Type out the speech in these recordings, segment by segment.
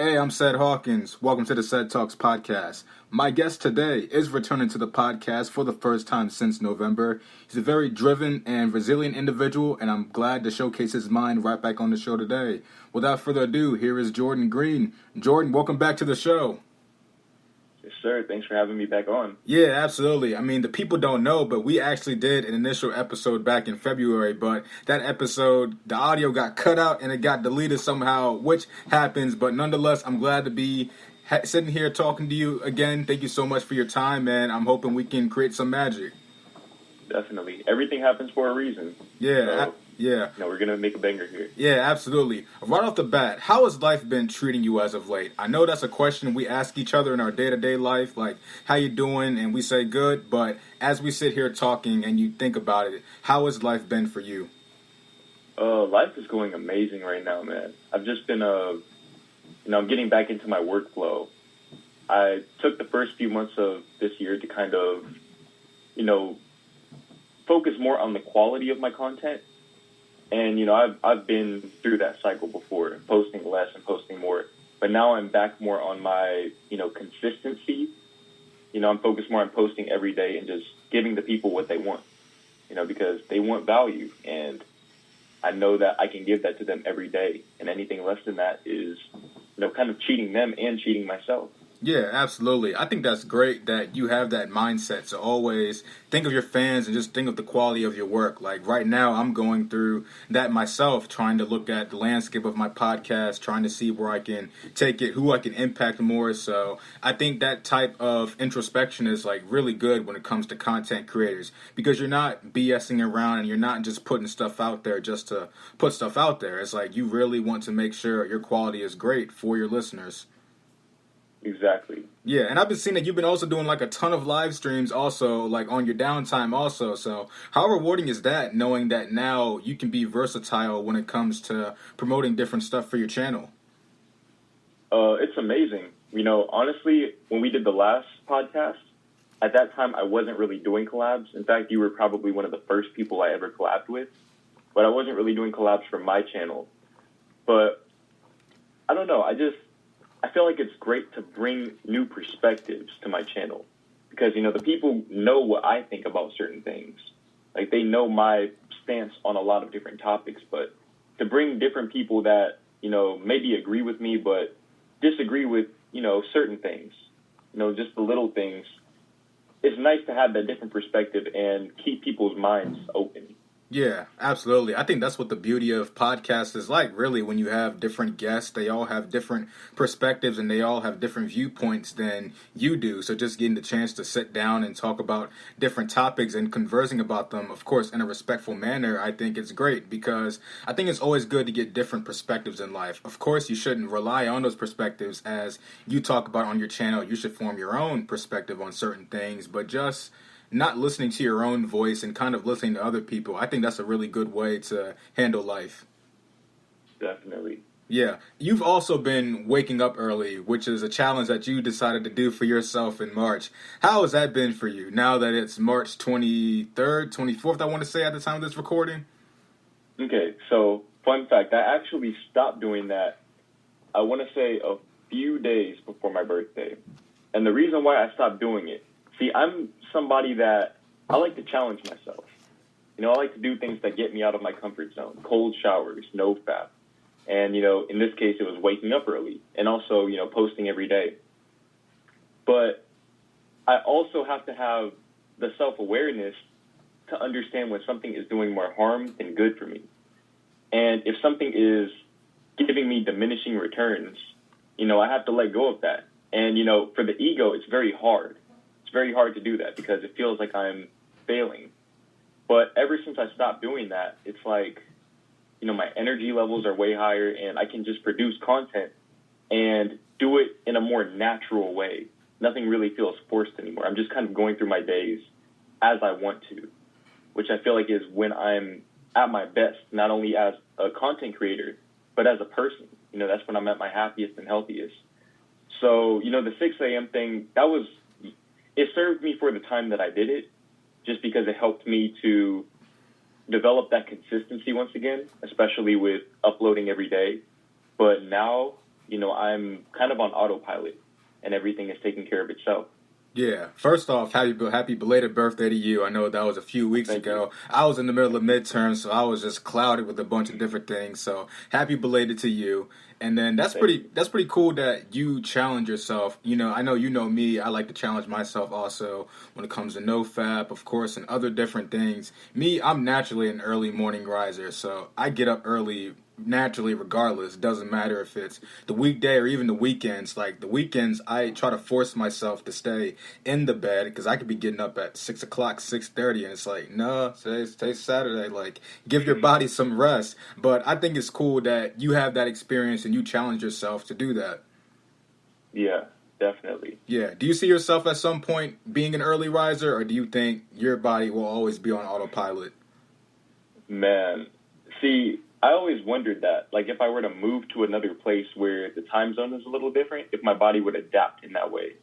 Hey, I'm Ced Hawkins. Welcome to the CedTalks Podcast. My guest today is returning to the podcast for the first time since November. He's a very driven and resilient individual, and I'm glad to showcase his mind right back on the show today. Without further ado, here is Jordan Green. Jordan, welcome back to the show. Yes, sir. Thanks for having me back on. Yeah, absolutely. I mean, the people don't know, but we actually did an initial episode back in February, but that episode, the audio got cut out and it got deleted somehow, which happens, but nonetheless, I'm glad to be sitting here talking to you again. Thank you so much for your time, man. I'm hoping we can create some magic. Definitely. Everything happens for a reason. Yeah, so, yeah. No, we're going to make a banger here. Yeah, absolutely. Right off the bat, how has life been treating you as of late? I know that's a question we ask each other in our day-to-day life, like, how you doing? And we say good, but as we sit here talking and you think about it, how has life been for you? Life is going amazing right now, man. I've just been, I'm getting back into my workflow. I took the first few months of this year to kind of, focus more on the quality of my content. And, I've been through that cycle before, posting less and posting more. But now I'm back more on my, consistency. I'm focused more on posting every day and just giving the people what they want, because they want value. And I know that I can give that to them every day. And anything less than that is, kind of cheating them and cheating myself. Yeah, absolutely. I think that's great that you have that mindset to always think of your fans and just think of the quality of your work. Like right now, I'm going through that myself, trying to look at the landscape of my podcast, trying to see where I can take it, who I can impact more. So I think that type of introspection is like really good when it comes to content creators, because you're not BSing around and you're not just putting stuff out there just to put stuff out there. It's like you really want to make sure your quality is great for your listeners. Exactly. Yeah, and I've been seeing that you've been also doing like a ton of live streams also, like on your downtime also. So how rewarding is that, knowing that now you can be versatile when it comes to promoting different stuff for your channel? It's amazing. Honestly, when we did the last podcast, at that time I wasn't really doing collabs. In fact, you were probably one of the first people I ever collabed with. But I wasn't really doing collabs for my channel. But I don't know, I feel like it's great to bring new perspectives to my channel because, the people know what I think about certain things. Like, they know my stance on a lot of different topics, but to bring different people that, maybe agree with me but disagree with, certain things, just the little things, it's nice to have that different perspective and keep people's minds open. Yeah, absolutely. I think that's what the beauty of podcasts is like, really, when you have different guests. They all have different perspectives and they all have different viewpoints than you do. So just getting the chance to sit down and talk about different topics and conversing about them, of course, in a respectful manner, I think it's great because I think it's always good to get different perspectives in life. Of course, you shouldn't rely on those perspectives as you talk about on your channel. You should form your own perspective on certain things, but just not listening to your own voice and kind of listening to other people. I think that's a really good way to handle life. Definitely. Yeah. You've also been waking up early, which is a challenge that you decided to do for yourself in March. How has that been for you now that it's March 23rd, 24th, I want to say at the time of this recording? Okay, so fun fact, I actually stopped doing that, I want to say a few days before my birthday. And the reason why I stopped doing it, see, I'm somebody that I like to challenge myself. I like to do things that get me out of my comfort zone. Cold showers, no fap. And, in this case, it was waking up early and also, posting every day. But I also have to have the self-awareness to understand when something is doing more harm than good for me. And if something is giving me diminishing returns, I have to let go of that. And, for the ego, it's very hard. It's very hard to do that because it feels like I'm failing. But ever since I stopped doing that, it's like, my energy levels are way higher and I can just produce content and do it in a more natural way. Nothing really feels forced anymore. I'm just kind of going through my days as I want to, which I feel like is when I'm at my best, not only as a content creator, but as a person. That's when I'm at my happiest and healthiest. So, the 6 a.m. thing, it served me for the time that I did it, just because it helped me to develop that consistency once again, especially with uploading every day. But now I'm kind of on autopilot and everything is taking care of itself. Yeah. First off, happy belated birthday to you. I know that was a few weeks Thank ago. you. I was in the middle of midterms, so I was just clouded with a bunch of different things. So happy belated to you. And then that's Thank you. pretty cool that you challenge yourself. I know you know me. I like to challenge myself also when it comes to NoFap, of course, and other different things. Me, I'm naturally an early morning riser, so I get up early naturally regardless. Doesn't matter if it's the weekday or even the weekends. Like the weekends, I try to force myself to stay in the bed because I could be getting up at 6 o'clock, 6:30, and it's like, no, today's Saturday. Like, give your body some rest. But I think it's cool that you have that experience and you challenge yourself to do that. Yeah, definitely. Yeah. Do you see yourself at some point being an early riser, or do you think your body will always be on autopilot? Man, see, I always wondered that, like if I were to move to another place where the time zone is a little different, if my body would adapt in that way.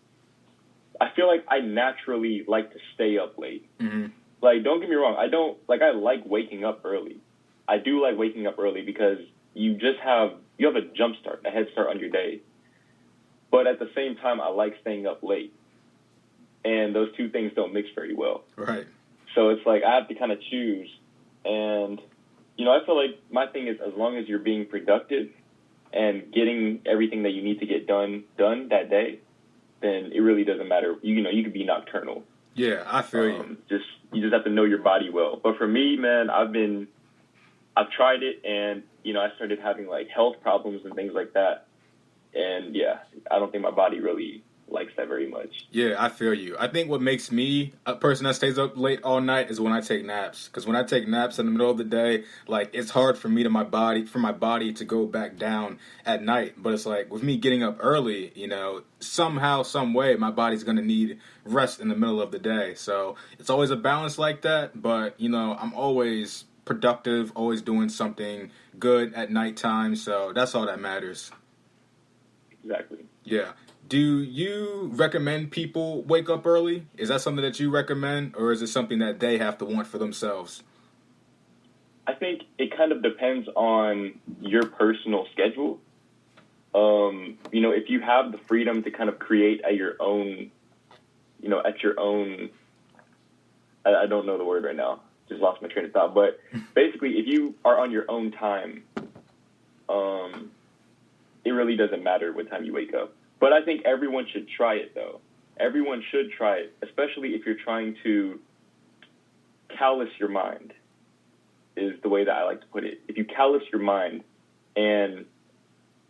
I feel like I naturally like to stay up late. Mm-hmm. Like, don't get me wrong, I like waking up early. I do like waking up early because you have a jump start, a head start on your day. But at the same time, I like staying up late. And those two things don't mix very well. Right. So it's like I have to kind of choose. And, I feel like my thing is as long as you're being productive and getting everything that you need to get done that day, then it really doesn't matter. You could be nocturnal. Yeah, I feel you. You just have to know your body well. But for me, man, I've tried it, and I started having like health problems and things like that. And yeah, I don't think my body really likes that very much. Yeah, I feel you. I think what makes me a person that stays up late all night is when I take naps. Because when I take naps in the middle of the day, like it's hard for my body to go back down at night. But it's like with me getting up early, somehow, some way, my body's gonna need rest in the middle of the day. So it's always a balance like that. But I'm always productive, always doing something good at nighttime. So that's all that matters. Exactly. Yeah. Do you recommend people wake up early? Is that something that you recommend, or is it something that they have to want for themselves? I think it kind of depends on your personal schedule. If you have the freedom to kind of create at your own, I don't know the word right now. Just lost my train of thought. But basically, if you are on your own time, it really doesn't matter what time you wake up. But I think everyone should try it, though. Everyone should try it, especially if you're trying to callous your mind, is the way that I like to put it. If you callous your mind and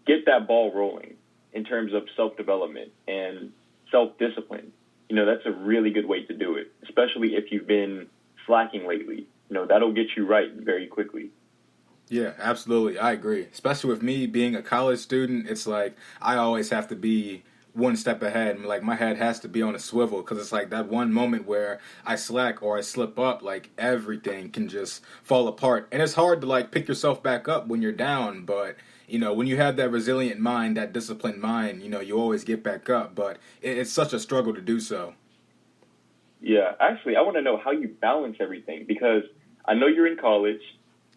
get that ball rolling in terms of self-development and self-discipline, that's a really good way to do it, especially if you've been slacking lately. That'll get you right very quickly. Yeah, absolutely. I agree. Especially with me being a college student, it's like I always have to be one step ahead. Like my head has to be on a swivel because it's like that one moment where I slack or I slip up, like everything can just fall apart. And it's hard to like pick yourself back up when you're down. But, when you have that resilient mind, that disciplined mind, you always get back up. But it's such a struggle to do so. Yeah, actually, I want to know how you balance everything because I know you're in college.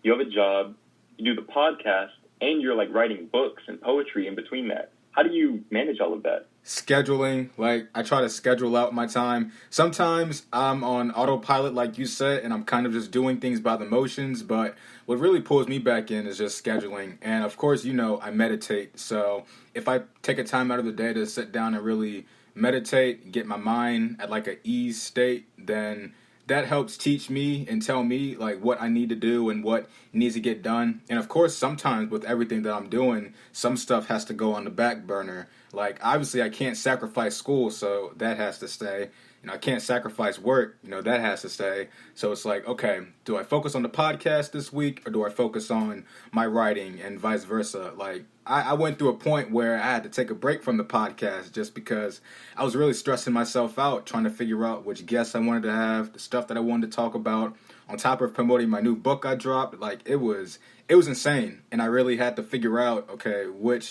You have a job, you do the podcast, and you're like writing books and poetry in between that. How do you manage all of that? Scheduling, like I try to schedule out my time. Sometimes I'm on autopilot, like you said, and I'm kind of just doing things by the motions. But what really pulls me back in is just scheduling. And of course, I meditate. So if I take a time out of the day to sit down and really meditate, get my mind at like an ease state, then that helps teach me and tell me like what I need to do and what needs to get done. And of course, sometimes with everything that I'm doing, some stuff has to go on the back burner. Like obviously I can't sacrifice school, so that has to stay. I can't sacrifice work, that has to stay. So it's like, okay, do I focus on the podcast this week or do I focus on my writing and vice versa? Like I went through a point where I had to take a break from the podcast just because I was really stressing myself out trying to figure out which guests I wanted to have, the stuff that I wanted to talk about, on top of promoting my new book I dropped. Like it was insane. And I really had to figure out, okay, what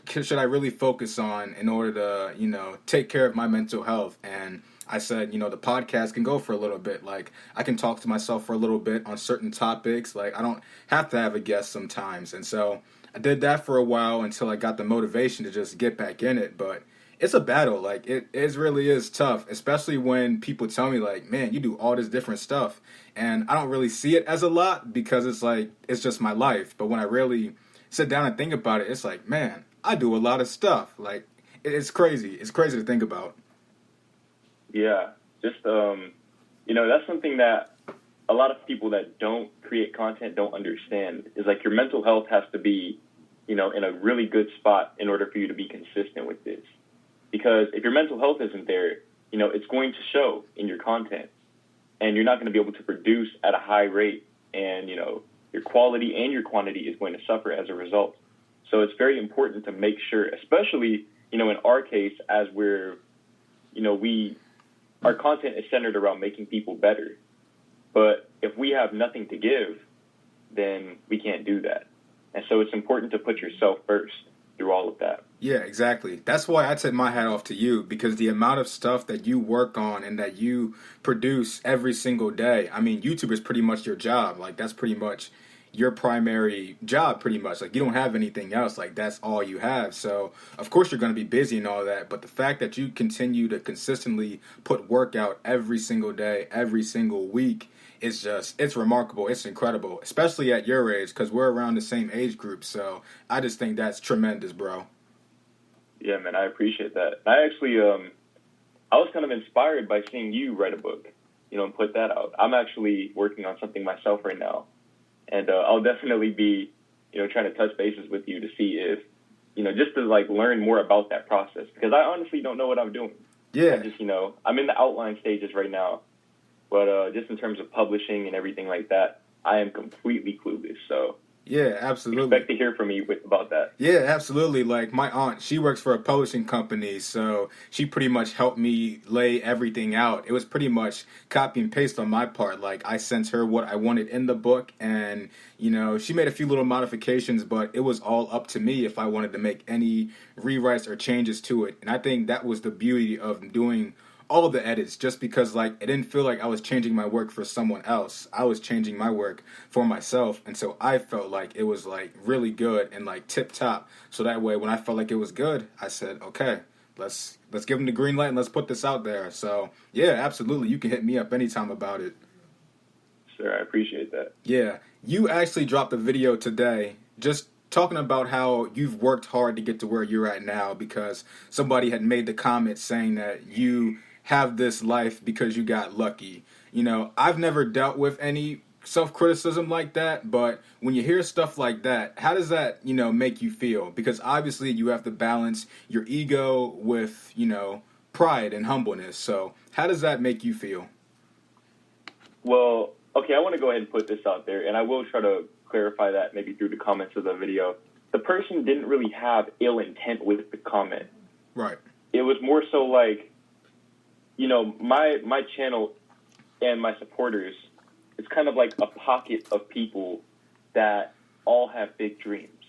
should I really focus on in order to, take care of my mental health? And I said, the podcast can go for a little bit. Like, I can talk to myself for a little bit on certain topics. Like, I don't have to have a guest sometimes. And so I I did that for a while until I got the motivation to just get back in it. But it's a battle. Like it really is tough, especially when people tell me like, man, you do all this different stuff. And I don't really see it as a lot because it's like, it's just my life. But when I really sit down and think about it, it's like, man, I do a lot of stuff. Like, it's crazy. It's crazy to think about. Yeah. Just, that's something that a lot of people that don't create content don't understand is like your mental health has to be, in a really good spot in order for you to be consistent with this. Because if your mental health isn't there, it's going to show in your content and you're not going to be able to produce at a high rate. And, your quality and your quantity is going to suffer as a result. So it's very important to make sure, especially, in our case, as we're, our content is centered around making people better. But if we have nothing to give, then we can't do that. And so it's important to put yourself first through all of that. Yeah, exactly. That's why I tip my hat off to you, because the amount of stuff that you work on and that you produce every single day, I mean, YouTube is pretty much your job. Like, that's pretty much your primary job, pretty much. Like, you don't have anything else. Like, that's all you have. So, of course, you're going to be busy and all that. But the fact that you continue to consistently put work out every single day, every single week, it's remarkable. It's incredible, especially at your age, because we're around the same age group. So I just think that's tremendous, bro. Yeah, man, I appreciate that. I actually, I was kind of inspired by seeing you write a book, and put that out. I'm actually working on something myself right now, and I'll definitely be, trying to touch bases with you to see if, just to like learn more about that process, because I honestly don't know what I'm doing. Yeah. I just, I'm in the outline stages right now. But just in terms of publishing and everything like that, I am completely clueless. So yeah, absolutely. Expect to hear from me about that. Yeah, absolutely. Like my aunt, she works for a publishing company, so she pretty much helped me lay everything out. It was pretty much copy and paste on my part. Like I sent her what I wanted in the book, and she made a few little modifications, but it was all up to me if I wanted to make any rewrites or changes to it. And I think that was the beauty of doing all the edits, just because like it didn't feel like I was changing my work for someone else. I was changing my work for myself, and so I felt like it was like really good and like tip top. So that way, when I felt like it was good, I said, okay, let's give them the green light and let's put this out there. So yeah, absolutely, you can hit me up anytime about it. Sure, I appreciate that. Yeah, you actually dropped a video today just talking about how you've worked hard to get to where you're at now, because somebody had made the comment saying that you have this life because you got lucky. I've never dealt with any self-criticism like that, but when you hear stuff like that, how does that, make you feel? Because obviously you have to balance your ego with, pride and humbleness. So how does that make you feel? Well, okay, I want to go ahead and put this out there, and I will try to clarify that maybe through the comments of the video. The person didn't really have ill intent with the comment. Right. It was more so like, my channel and my supporters, it's kind of like a pocket of people that all have big dreams.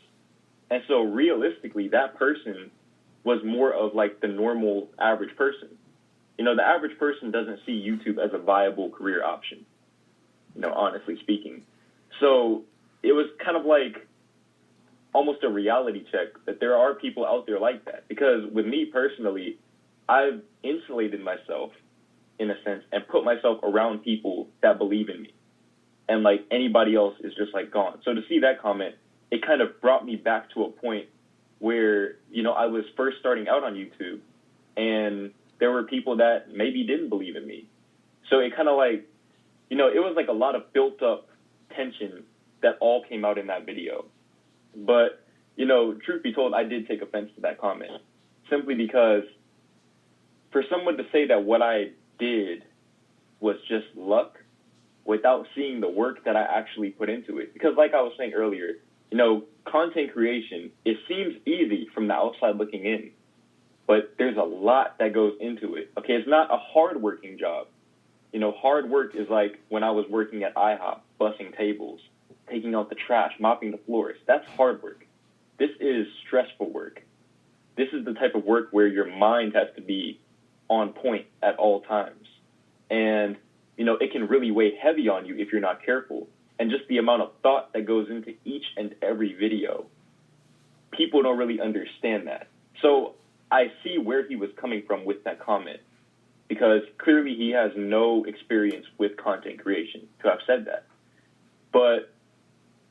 And so realistically, that person was more of like the normal average person. The average person doesn't see YouTube as a viable career option, honestly speaking. So it was kind of like almost a reality check that there are people out there like that. Because with me personally, I've insulated myself in a sense and put myself around people that believe in me. And like anybody else is just like gone. So to see that comment, it kind of brought me back to a point where, I was first starting out on YouTube and there were people that maybe didn't believe in me. So it kind of like, it was like a lot of built up tension that all came out in that video. But, truth be told, I did take offense to that comment simply because for someone to say that what I did was just luck without seeing the work that I actually put into it. Because like I was saying earlier, content creation, it seems easy from the outside looking in, but there's a lot that goes into it. Okay, it's not a hard-working job. Hard work is like when I was working at IHOP, bussing tables, taking out the trash, mopping the floors. That's hard work. This is stressful work. This is the type of work where your mind has to be on point at all times. And, it can really weigh heavy on you if you're not careful. And just the amount of thought that goes into each and every video, people don't really understand that. So I see where he was coming from with that comment, because clearly he has no experience with content creation to have said that. But,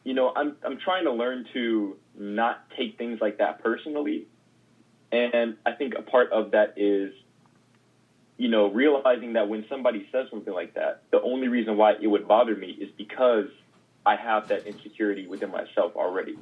you know, I'm trying to learn to not take things like that personally. And I think a part of that is, you know, realizing that when somebody says something like that, the only reason why it would bother me is because I have that insecurity within myself already.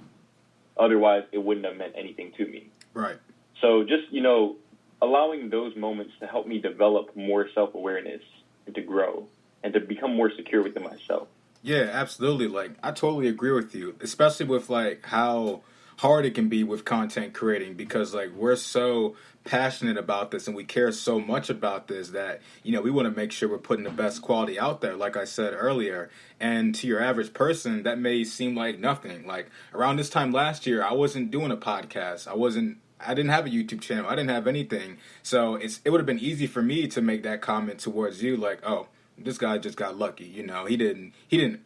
Otherwise, it wouldn't have meant anything to me. Right. So just, you know, allowing those moments to help me develop more self-awareness and to grow and to become more secure within myself. Yeah, absolutely. Like, I totally agree with you, especially with, like, how hard it can be with content creating, because, like, we're so passionate about this and we care so much about this that, you know, we want to make sure we're putting the best quality out there, like I said earlier. And to your average person, that may seem like nothing. Like, around this time last year, I wasn't doing a podcast. I didn't have a YouTube channel. I didn't have anything. So it would have been easy for me to make that comment towards you, like, oh, this guy just got lucky, you know, he didn't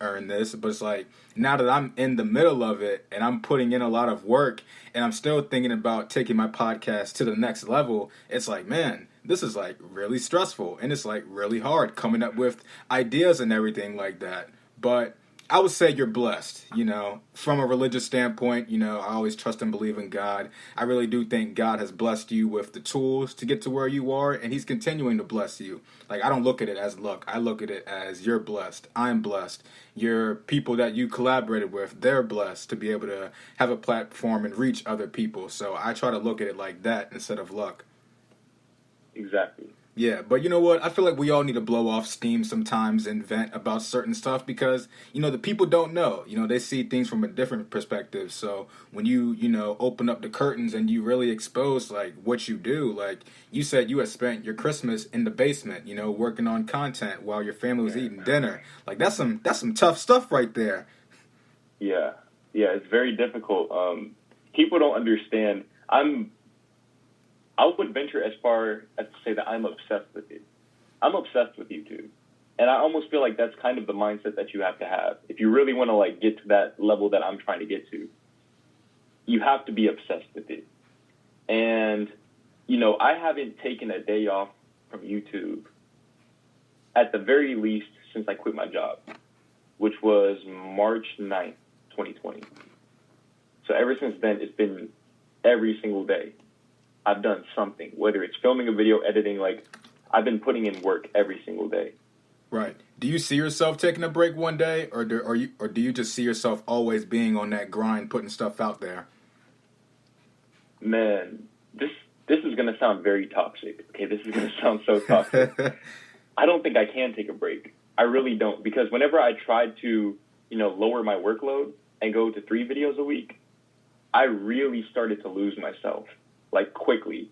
earn this. But it's like, now that I'm in the middle of it and I'm putting in a lot of work and I'm still thinking about taking my podcast to the next level, it's like, man, this is like really stressful and it's like really hard coming up with ideas and everything like that. But I would say you're blessed, you know, from a religious standpoint. You know, I always trust and believe in God. I really do think God has blessed you with the tools to get to where you are, and he's continuing to bless you. Like, I don't look at it as luck. I look at it as you're blessed. I'm blessed. Your people that you collaborated with, they're blessed to be able to have a platform and reach other people. So I try to look at it like that instead of luck. Exactly. Yeah, but you know what? I feel like we all need to blow off steam sometimes and vent about certain stuff because, you know, the people don't know. You know, they see things from a different perspective. So when you know, open up the curtains and you really expose, like, what you do, like you said you had spent your Christmas in the basement, you know, working on content while your family was eating dinner. Like, that's some tough stuff right there. Yeah, it's very difficult. People don't understand. I would venture as far as to say that I'm obsessed with it. I'm obsessed with YouTube. And I almost feel like that's kind of the mindset that you have to have. If you really want to, like, get to that level that I'm trying to get to, you have to be obsessed with it. And, you know, I haven't taken a day off from YouTube, at the very least, since I quit my job, which was March 9th, 2020. So ever since then, it's been every single day I've done something, whether it's filming a video, editing, like, I've been putting in work every single day. Right. Do you see yourself taking a break one day, or do you just see yourself always being on that grind, putting stuff out there? Man, this is going to sound very toxic. Okay, this is going to sound so toxic. I don't think I can take a break. I really don't, because whenever I tried to, you know, lower my workload and go to 3 videos a week, I really started to lose myself, like, quickly.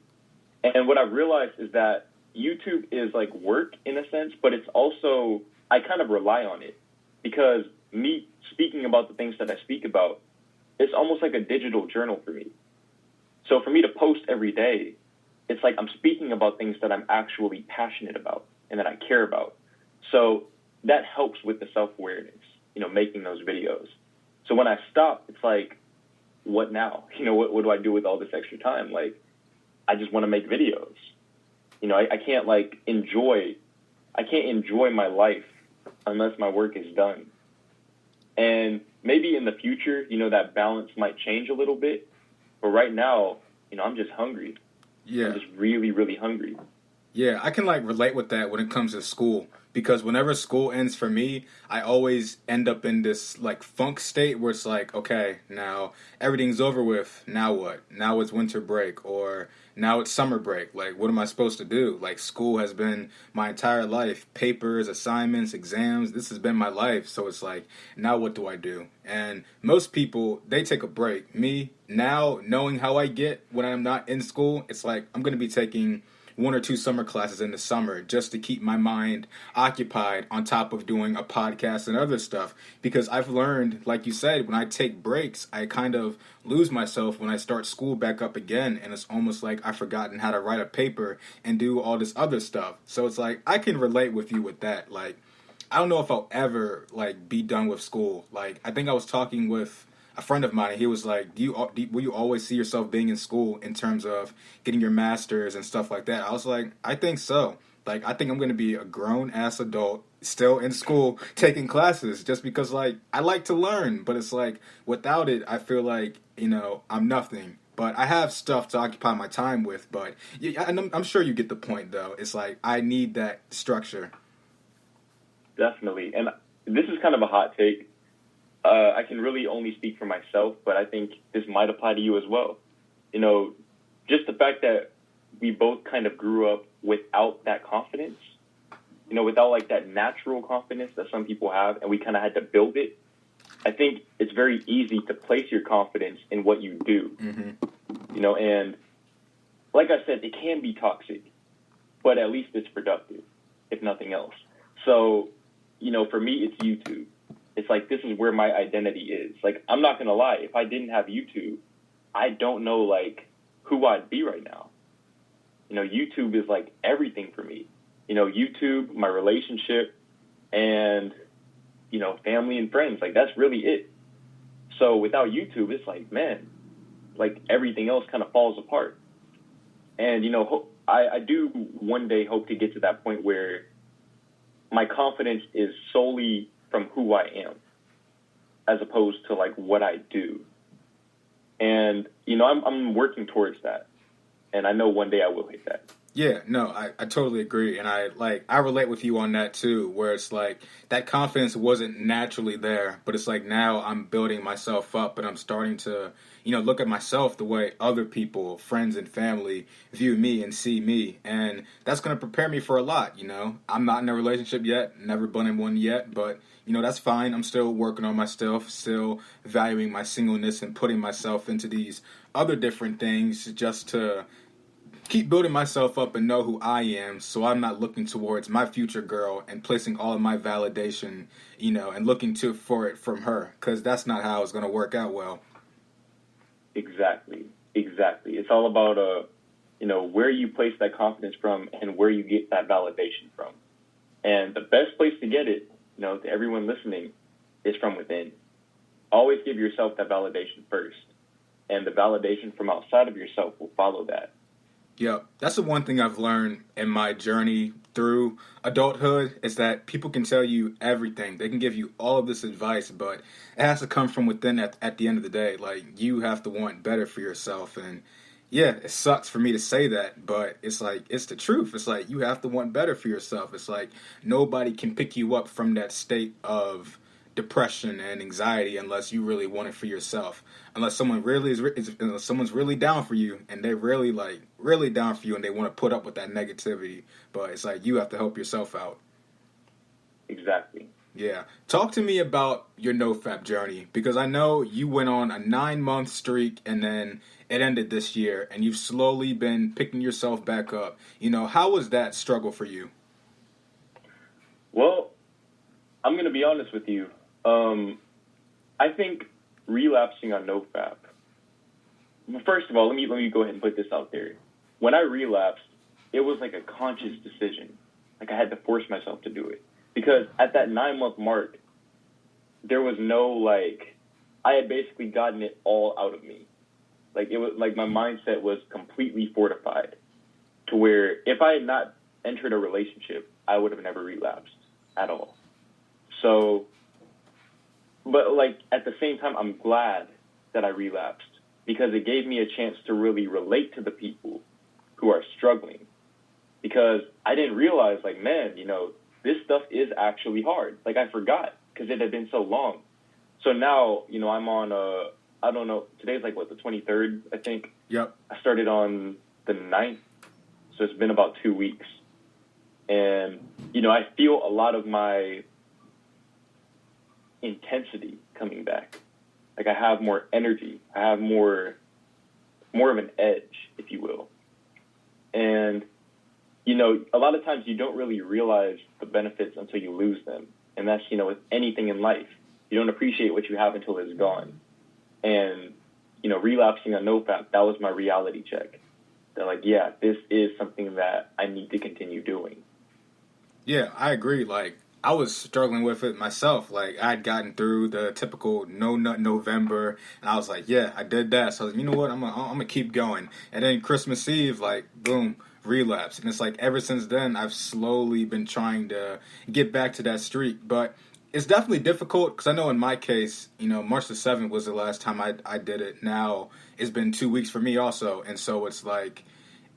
And what I've realized is that YouTube is like work in a sense, but it's also, I kind of rely on it, because me speaking about the things that I speak about, it's almost like a digital journal for me. So for me to post every day, it's like I'm speaking about things that I'm actually passionate about and that I care about. So that helps with the self-awareness, you know, making those videos. So when I stop, it's like, what now? You know, what do I do with all this extra time? Like, I just want to make videos. You know, I can't, like, enjoy my life unless my work is done. And maybe in the future, you know, that balance might change a little bit. But right now, you know, I'm just hungry. Yeah. I'm just really, really hungry. Yeah, I can, like, relate with that when it comes to school. Because whenever school ends for me, I always end up in this, like, funk state where it's like, okay, now everything's over with. Now what? Now it's winter break, or now it's summer break. Like, what am I supposed to do? Like, school has been my entire life. Papers, assignments, exams. This has been my life. So it's like, now what do I do? And most people, they take a break. Me, now, knowing how I get when I'm not in school, it's like, I'm going to be taking 1 or 2 summer classes in the summer just to keep my mind occupied on top of doing a podcast and other stuff. Because I've learned, like you said, when I take breaks, I kind of lose myself when I start school back up again. And it's almost like I've forgotten how to write a paper and do all this other stuff. So it's like, I can relate with you with that. Like, I don't know if I'll ever, like, be done with school. Like, I think I was talking with a friend of mine, and he was like, will you always see yourself being in school in terms of getting your master's and stuff like that? I was like, I think so. Like, I think I'm going to be a grown-ass adult still in school taking classes just because, like, I like to learn. But it's like, without it, I feel like, I'm nothing. But I have stuff to occupy my time with. But yeah, I'm sure you get the point, though. It's like, I need that structure. Definitely. And this is kind of a hot take. I can really only speak for myself, but I think this might apply to you as well. Just the fact that we both kind of grew up without that confidence, without like that natural confidence that some people have, and we kind of had to build it. I think it's very easy to place your confidence in what you do, and like I said, it can be toxic, but at least it's productive, if nothing else. So, for me, it's YouTube. It's like, this is where my identity is. Like, I'm not going to lie. If I didn't have YouTube, I don't know, like, who I'd be right now. YouTube is, like, everything for me. YouTube, my relationship, and, family and friends. Like, that's really it. So without YouTube, it's like, man, like, everything else kind of falls apart. And, I do one day hope to get to that point where my confidence is solely from who I am, as opposed to like what I do. And, I'm working towards that. And I know one day I will hit that. Yeah, no, I totally agree. And I relate with you on that too, where it's like that confidence wasn't naturally there, but it's like now I'm building myself up and I'm starting to, look at myself the way other people, friends and family view me and see me. And that's going to prepare me for a lot, I'm not in a relationship yet, never been in one yet, but, that's fine. I'm still working on myself, still valuing my singleness and putting myself into these other different things just to keep building myself up and know who I am, so I'm not looking towards my future girl and placing all of my validation, and looking for it from her, because that's not how it's going to work out well. Exactly. It's all about, where you place that confidence from and where you get that validation from. And the best place to get it, to everyone listening, is from within. Always give yourself that validation first, and the validation from outside of yourself will follow that. Yeah, that's the one thing I've learned in my journey through adulthood is that people can tell you everything. They can give you all of this advice, but it has to come from within at the end of the day. Like, you have to want better for yourself. And yeah, it sucks for me to say that, but it's like, it's the truth. It's like, you have to want better for yourself. It's like, nobody can pick you up from that state of depression and anxiety unless you really want it for yourself. Unless someone really unless someone's really down for you and they're really down for you and they want to put up with that negativity. But it's like, you have to help yourself out. Exactly. Yeah. Talk to me about your NoFap journey, because I know you went on a 9-month streak and then it ended this year and you've slowly been picking yourself back up. How was that struggle for you? Well, I'm going to be honest with you. I think relapsing on NoFap. First of all, let me go ahead and put this out there. When I relapsed, it was like a conscious decision. Like, I had to force myself to do it. Because at that 9-month mark, there was no, I had basically gotten it all out of me. Like, it was like my mindset was completely fortified to where if I had not entered a relationship, I would have never relapsed at all. So, but at the same time, I'm glad that I relapsed because it gave me a chance to really relate to the people who are struggling. Because I didn't realize, man, this stuff is actually hard. I forgot because it had been so long. So now, I'm on, I don't know, today's the 23rd, I think. Yep. I started on the 9th, so it's been about 2 weeks. And, I feel a lot of my intensity coming back. I have more energy. I have more of an edge, if you will. And, a lot of times you don't really realize the benefits until you lose them. And that's, with anything in life. You don't appreciate what you have until it's gone. And, relapsing on NoFap, that was my reality check. That this is something that I need to continue doing. Yeah, I agree. I was struggling with it myself. Like, I had gotten through the typical no nut November, and I was like, yeah, I did that. So I was like, you know what, I'm gonna keep going. And then Christmas Eve, like, boom, relapse. And it's like ever since then, I've slowly been trying to get back to that streak. But it's definitely difficult because I know in my case, March the 7th was the last time I did it. Now it's been 2 weeks for me also. And so it's like,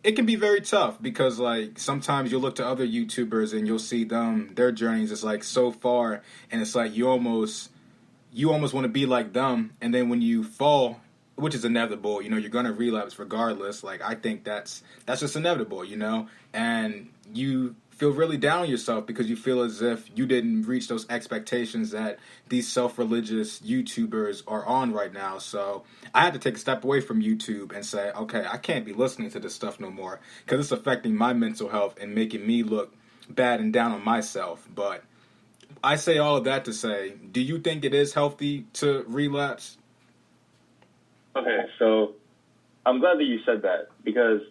it can be very tough because, like, sometimes you'll look to other YouTubers and you'll see their journeys is like so far, and it's like you almost want to be like them, and then when you fall, which is inevitable, you're gonna relapse regardless. Like, I think that's just inevitable, and you feel really down on yourself because you feel as if you didn't reach those expectations that these self-religious YouTubers are on right now. So I had to take a step away from YouTube and say, okay, I can't be listening to this stuff no more because it's affecting my mental health and making me look bad and down on myself. But I say all of that to say, do you think it is healthy to relapse? Okay, so I'm glad that you said that because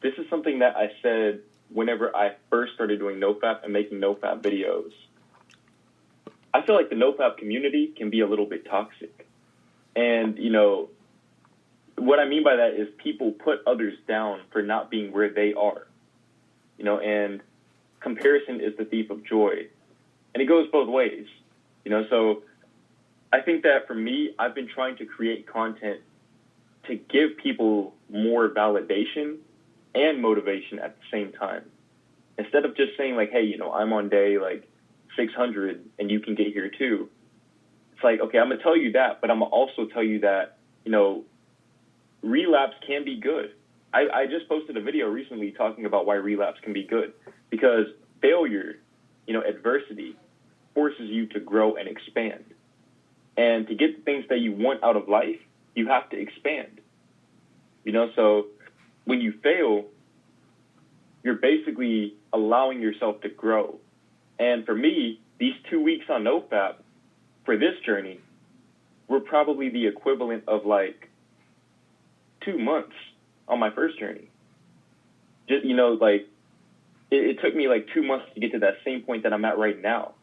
this is something that I said whenever I first started doing NoFap and making NoFap videos. I feel like the NoFap community can be a little bit toxic. And, what I mean by that is people put others down for not being where they are. And comparison is the thief of joy. And it goes both ways. So I think that for me, I've been trying to create content to give people more validation and motivation at the same time. Instead of just saying like, hey, I'm on day like 600 and you can get here too. It's like, okay, I'm going to tell you that, but I'm going to also tell you that, relapse can be good. I just posted a video recently talking about why relapse can be good because failure, adversity forces you to grow and expand. And to get the things that you want out of life, you have to expand. So when you fail, you're basically allowing yourself to grow. And for me, these 2 weeks on NoFap for this journey were probably the equivalent of like 2 months on my first journey. Just, it took me like 2 months to get to that same point that I'm at right now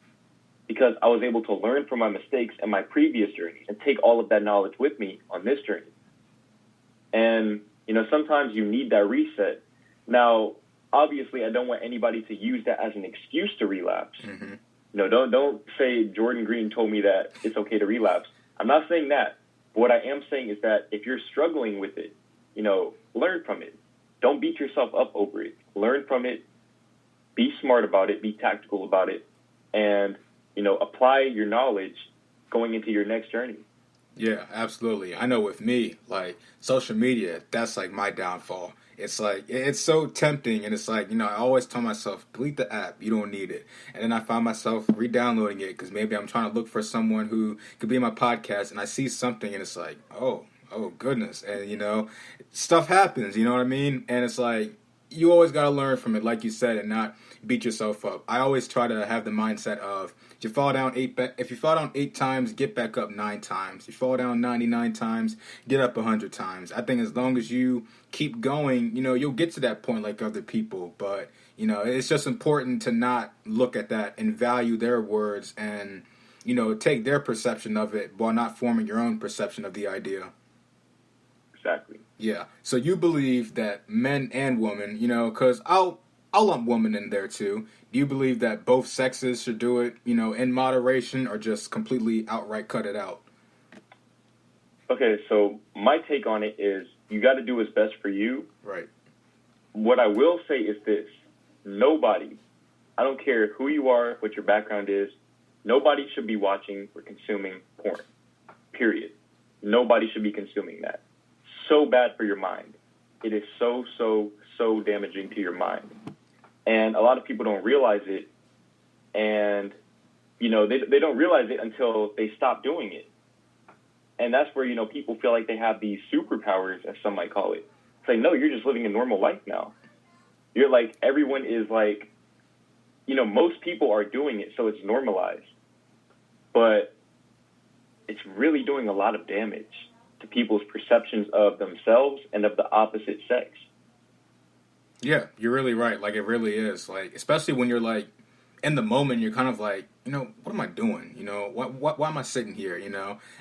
because I was able to learn from my mistakes and my previous journey and take all of that knowledge with me on this journey. And, sometimes you need that reset. Now, obviously, I don't want anybody to use that as an excuse to relapse. Mm-hmm. Don't say Jordan Green told me that it's okay to relapse. I'm not saying that. But what I am saying is that if you're struggling with it, learn from it. Don't beat yourself up over it. Learn from it. Be smart about it. Be tactical about it. And, apply your knowledge going into your next journey. Yeah, absolutely. I know with me, like, social media, that's like my downfall. It's like, it's so tempting, and it's like, I always tell myself, delete the app, you don't need it. And then I find myself re-downloading it because maybe I'm trying to look for someone who could be in my podcast, and I see something, and it's like, oh goodness. And, stuff happens, you know what I mean? And it's like, you always got to learn from it, like you said, and not beat yourself up. I always try to have the mindset of, if you fall down 8 times, get back up 9 times. If you fall down 99 times, get up 100 times. I think as long as you keep going, you'll get to that point like other people. But, it's just important to not look at that and value their words and, take their perception of it while not forming your own perception of the idea. Exactly. Yeah. So you believe that men and women, because I'll lump women in there too. Do you believe that both sexes should do it, in moderation or just completely outright cut it out? Okay, so my take on it is you got to do what's best for you. Right. What I will say is this. Nobody, I don't care who you are, what your background is, nobody should be watching or consuming porn. Period. Nobody should be consuming that. So bad for your mind. It is so damaging to your mind. And a lot of people don't realize it. And, they don't realize it until they stop doing it. And that's where, people feel like they have these superpowers, as some might call it. It's like, no, you're just living a normal life now. You're like, everyone is like, most people are doing it, so it's normalized. But it's really doing a lot of damage to people's perceptions of themselves and of the opposite sex. Yeah, you're really right. Like, it really is. Like, especially when you're like in the moment, you're kind of like, what am I doing? Why am I sitting here?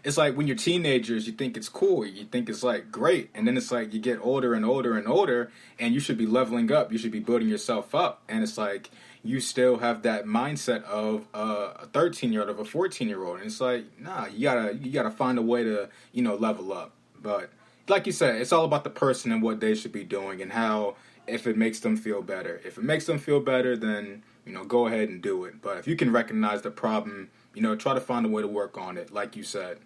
It's like when you're teenagers, you think it's cool, you think it's like great, and then it's like you get older and older and older, and you should be leveling up, you should be building yourself up, and it's like you still have that mindset of a 13-year-old, of a 14-year-old, and it's like, nah, you gotta find a way to level up. But like you said, it's all about the person and what they should be doing, and how, if it makes them feel better. If it makes them feel better, then go ahead and do it. But if you can recognize the problem, try to find a way to work on it, like you said.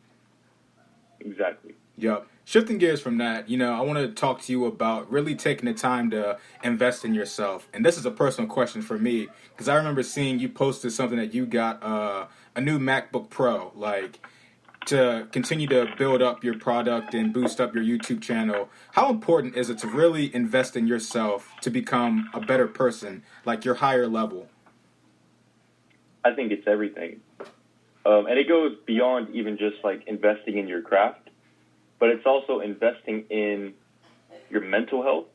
Exactly. Yep. Shifting gears from that, I want to talk to you about really taking the time to invest in yourself. And this is a personal question for me, because I remember seeing you posted something that you got a new MacBook Pro, like, to continue to build up your product and boost up your YouTube channel. How important is it to really invest in yourself to become a better person, like your higher level? I think it's everything. And it goes beyond even just like investing in your craft, but it's also investing in your mental health,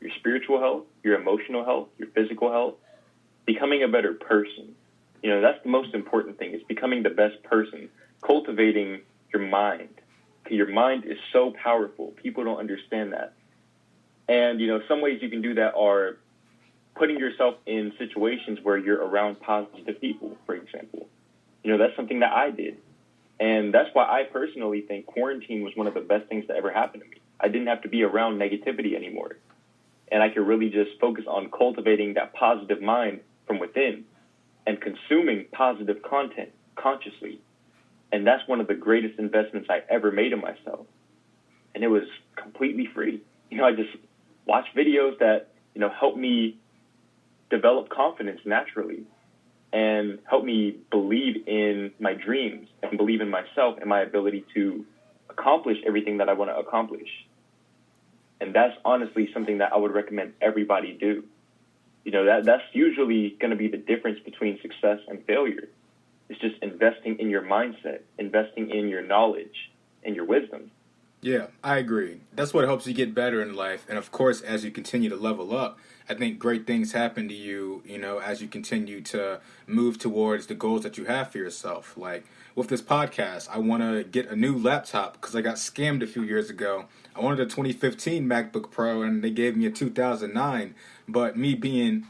your spiritual health, your emotional health, your physical health, becoming a better person. That's the most important thing, is becoming the best person, cultivating your mind. Your mind is so powerful. People don't understand that. And, some ways you can do that are putting yourself in situations where you're around positive people, for example. That's something that I did. And that's why I personally think quarantine was one of the best things that ever happened to me. I didn't have to be around negativity anymore. And I could really just focus on cultivating that positive mind from within and consuming positive content consciously. And that's one of the greatest investments I ever made in myself. And it was completely free. I just watched videos that, helped me develop confidence naturally and help me believe in my dreams and believe in myself and my ability to accomplish everything that I want to accomplish. And that's honestly something that I would recommend everybody do. That's usually going to be the difference between success and failure. It's just investing in your mindset, investing in your knowledge and your wisdom. Yeah, I agree. That's what helps you get better in life. And of course, as you continue to level up, I think great things happen to you, as you continue to move towards the goals that you have for yourself. Like with this podcast, I want to get a new laptop because I got scammed a few years ago. I wanted a 2015 MacBook Pro and they gave me a 2009. But me being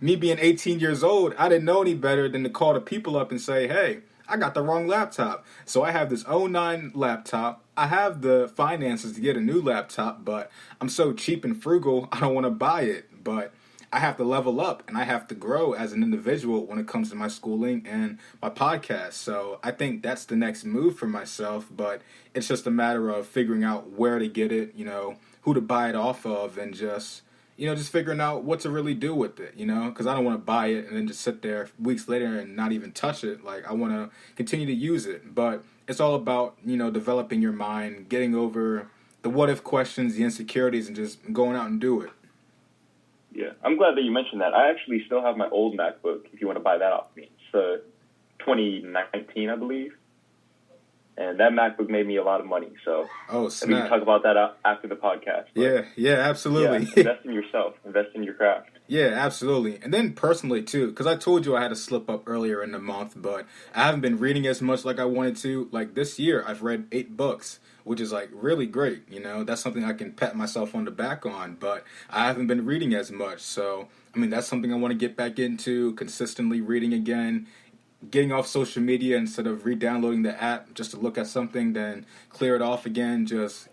18 years old, I didn't know any better than to call the people up and say, hey, I got the wrong laptop. So I have this '09 laptop. I have the finances to get a new laptop, but I'm so cheap and frugal, I don't want to buy it. But I have to level up and I have to grow as an individual when it comes to my schooling and my podcast. So I think that's the next move for myself, but it's just a matter of figuring out where to get it, who to buy it off of, and just figuring out what to really do with it, because I don't want to buy it and then just sit there weeks later and not even touch it. Like, I want to continue to use it, but it's all about, developing your mind, getting over the what if questions, the insecurities, and just going out and do it. Yeah, I'm glad that you mentioned that. I actually still have my old MacBook, if you want to buy that off me. It's 2019, I believe. And that MacBook made me a lot of money. So we can talk about that after the podcast. Yeah, absolutely. Yeah, invest in yourself. Invest in your craft. Yeah, absolutely. And then personally, too, because I told you I had a slip up earlier in the month, but I haven't been reading as much like I wanted to. Like this year, I've read 8 books, which is like really great. That's something I can pat myself on the back on, but I haven't been reading as much. So, that's something I want to get back into, consistently reading again. Getting off social media instead of re-downloading the app just to look at something, then clear it off again, just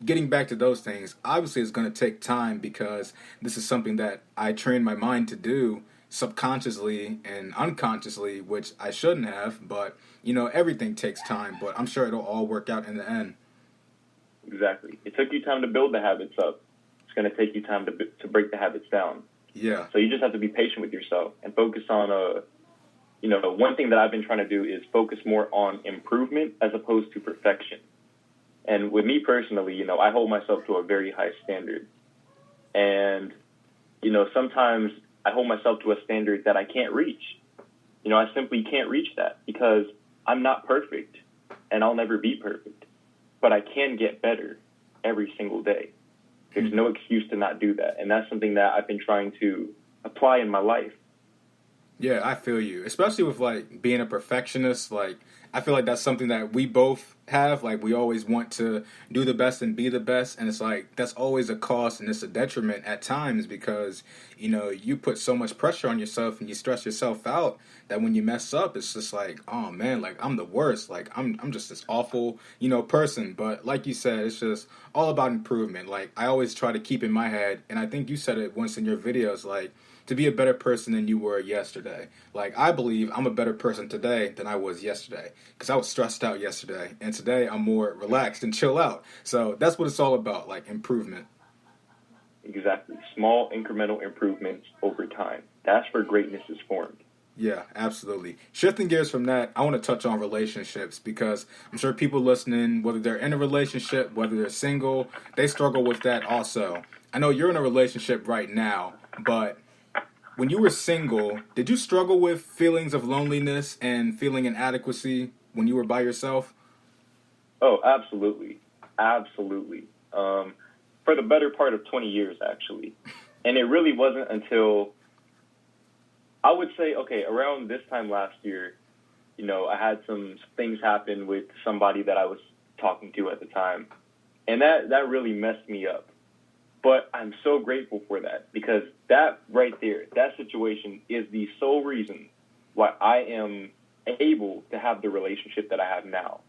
getting back to those things. Obviously, it's going to take time because this is something that I train my mind to do subconsciously and unconsciously, which I shouldn't have, but, everything takes time, but I'm sure it'll all work out in the end. Exactly. It took you time to build the habits up. It's going to take you time to break the habits down. Yeah. So you just have to be patient with yourself and focus on one thing that I've been trying to do is focus more on improvement as opposed to perfection. And with me personally, I hold myself to a very high standard. And, sometimes I hold myself to a standard that I can't reach. I simply can't reach that because I'm not perfect and I'll never be perfect. But I can get better every single day. There's no excuse to not do that. And that's something that I've been trying to apply in my life. Yeah, I feel you. Especially with like being a perfectionist, like I feel like that's something that we both have. Like we always want to do the best and be the best, and it's like that's always a cost and it's a detriment at times because, you put so much pressure on yourself and you stress yourself out that when you mess up, it's just like, oh man, like I'm the worst. Like I'm just this awful, person. But like you said, it's just all about improvement. Like I always try to keep in my head, and I think you said it once in your videos, like to be a better person than you were yesterday. Like, I believe I'm a better person today than I was yesterday because I was stressed out yesterday. And today I'm more relaxed and chill out. So that's what it's all about, like improvement. Exactly. Small incremental improvements over time. That's where greatness is formed. Yeah, absolutely. Shifting gears from that, I want to touch on relationships because I'm sure people listening, whether they're in a relationship, whether they're single, they struggle with that also. I know you're in a relationship right now, but when you were single, did you struggle with feelings of loneliness and feeling inadequacy when you were by yourself? Oh, absolutely. Absolutely. For the better part of 20 years, actually. And it really wasn't until, I would say, okay, around this time last year, I had some things happen with somebody that I was talking to at the time. And that really messed me up. But I'm so grateful for that because that right there, that situation is the sole reason why I am able to have the relationship that I have now.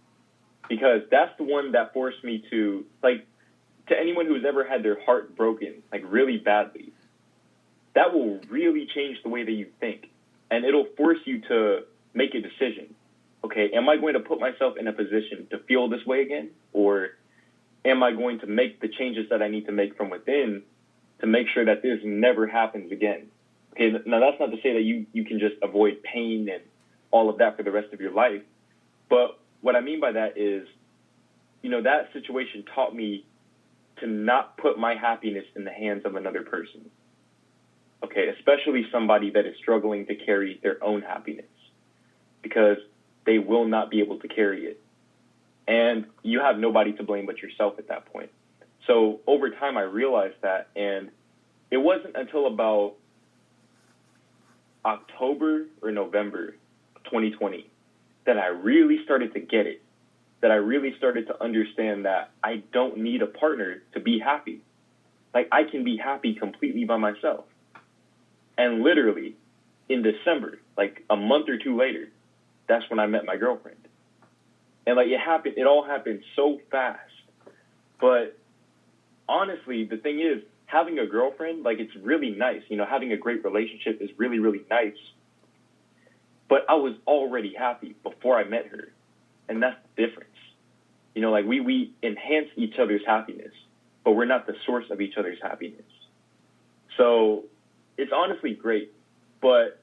Because that's the one that forced me to, like, to anyone who's ever had their heart broken, like really badly, that will really change the way that you think. And it'll force you to make a decision. Okay, am I going to put myself in a position to feel this way again? Or am I going to make the changes that I need to make from within to make sure that this never happens again? Okay, now that's not to say that you can just avoid pain and all of that for the rest of your life. But what I mean by that is, that situation taught me to not put my happiness in the hands of another person. Okay, especially somebody that is struggling to carry their own happiness because they will not be able to carry it. And you have nobody to blame but yourself at that point. So over time, I realized that. And it wasn't until about October or November 2020 that I really started to get it, that I really started to understand that I don't need a partner to be happy. Like, I can be happy completely by myself. And literally, in December, like a month or two later, that's when I met my girlfriend. And like it all happened so fast. But honestly, the thing is, having a girlfriend, like it's really nice. Having a great relationship is really, really nice. But I was already happy before I met her. And that's the difference. Like we enhance each other's happiness, but we're not the source of each other's happiness. So it's honestly great. But,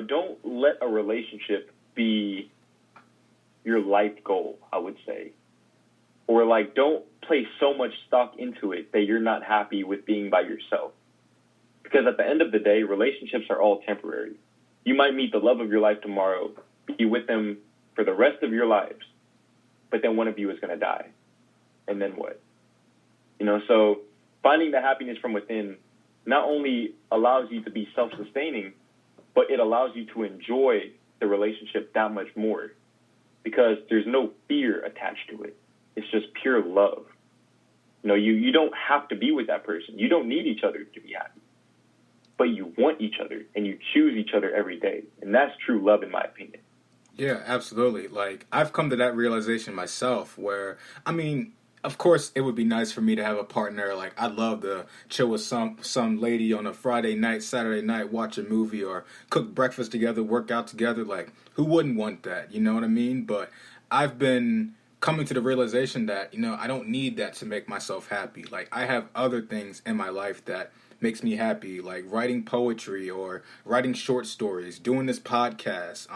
don't let a relationship be your life goal, I would say. Or like, don't place so much stock into it that you're not happy with being by yourself. Because at the end of the day, relationships are all temporary. You might meet the love of your life tomorrow, be with them for the rest of your lives, but then one of you is going to die. And then what? So finding the happiness from within not only allows you to be self-sustaining, but it allows you to enjoy the relationship that much more. Because there's no fear attached to it. It's just pure love. You don't have to be with that person. You don't need each other to be happy. But you want each other, and you choose each other every day. And that's true love, in my opinion. Yeah, absolutely. Like, I've come to that realization myself where, of course, it would be nice for me to have a partner. Like, I'd love to chill with some lady on a Friday night, Saturday night, watch a movie, or cook breakfast together, work out together. Like, who wouldn't want that? You know what I mean? But I've been coming to the realization that, I don't need that to make myself happy. Like, I have other things in my life that makes me happy, like writing poetry or writing short stories, doing this podcast,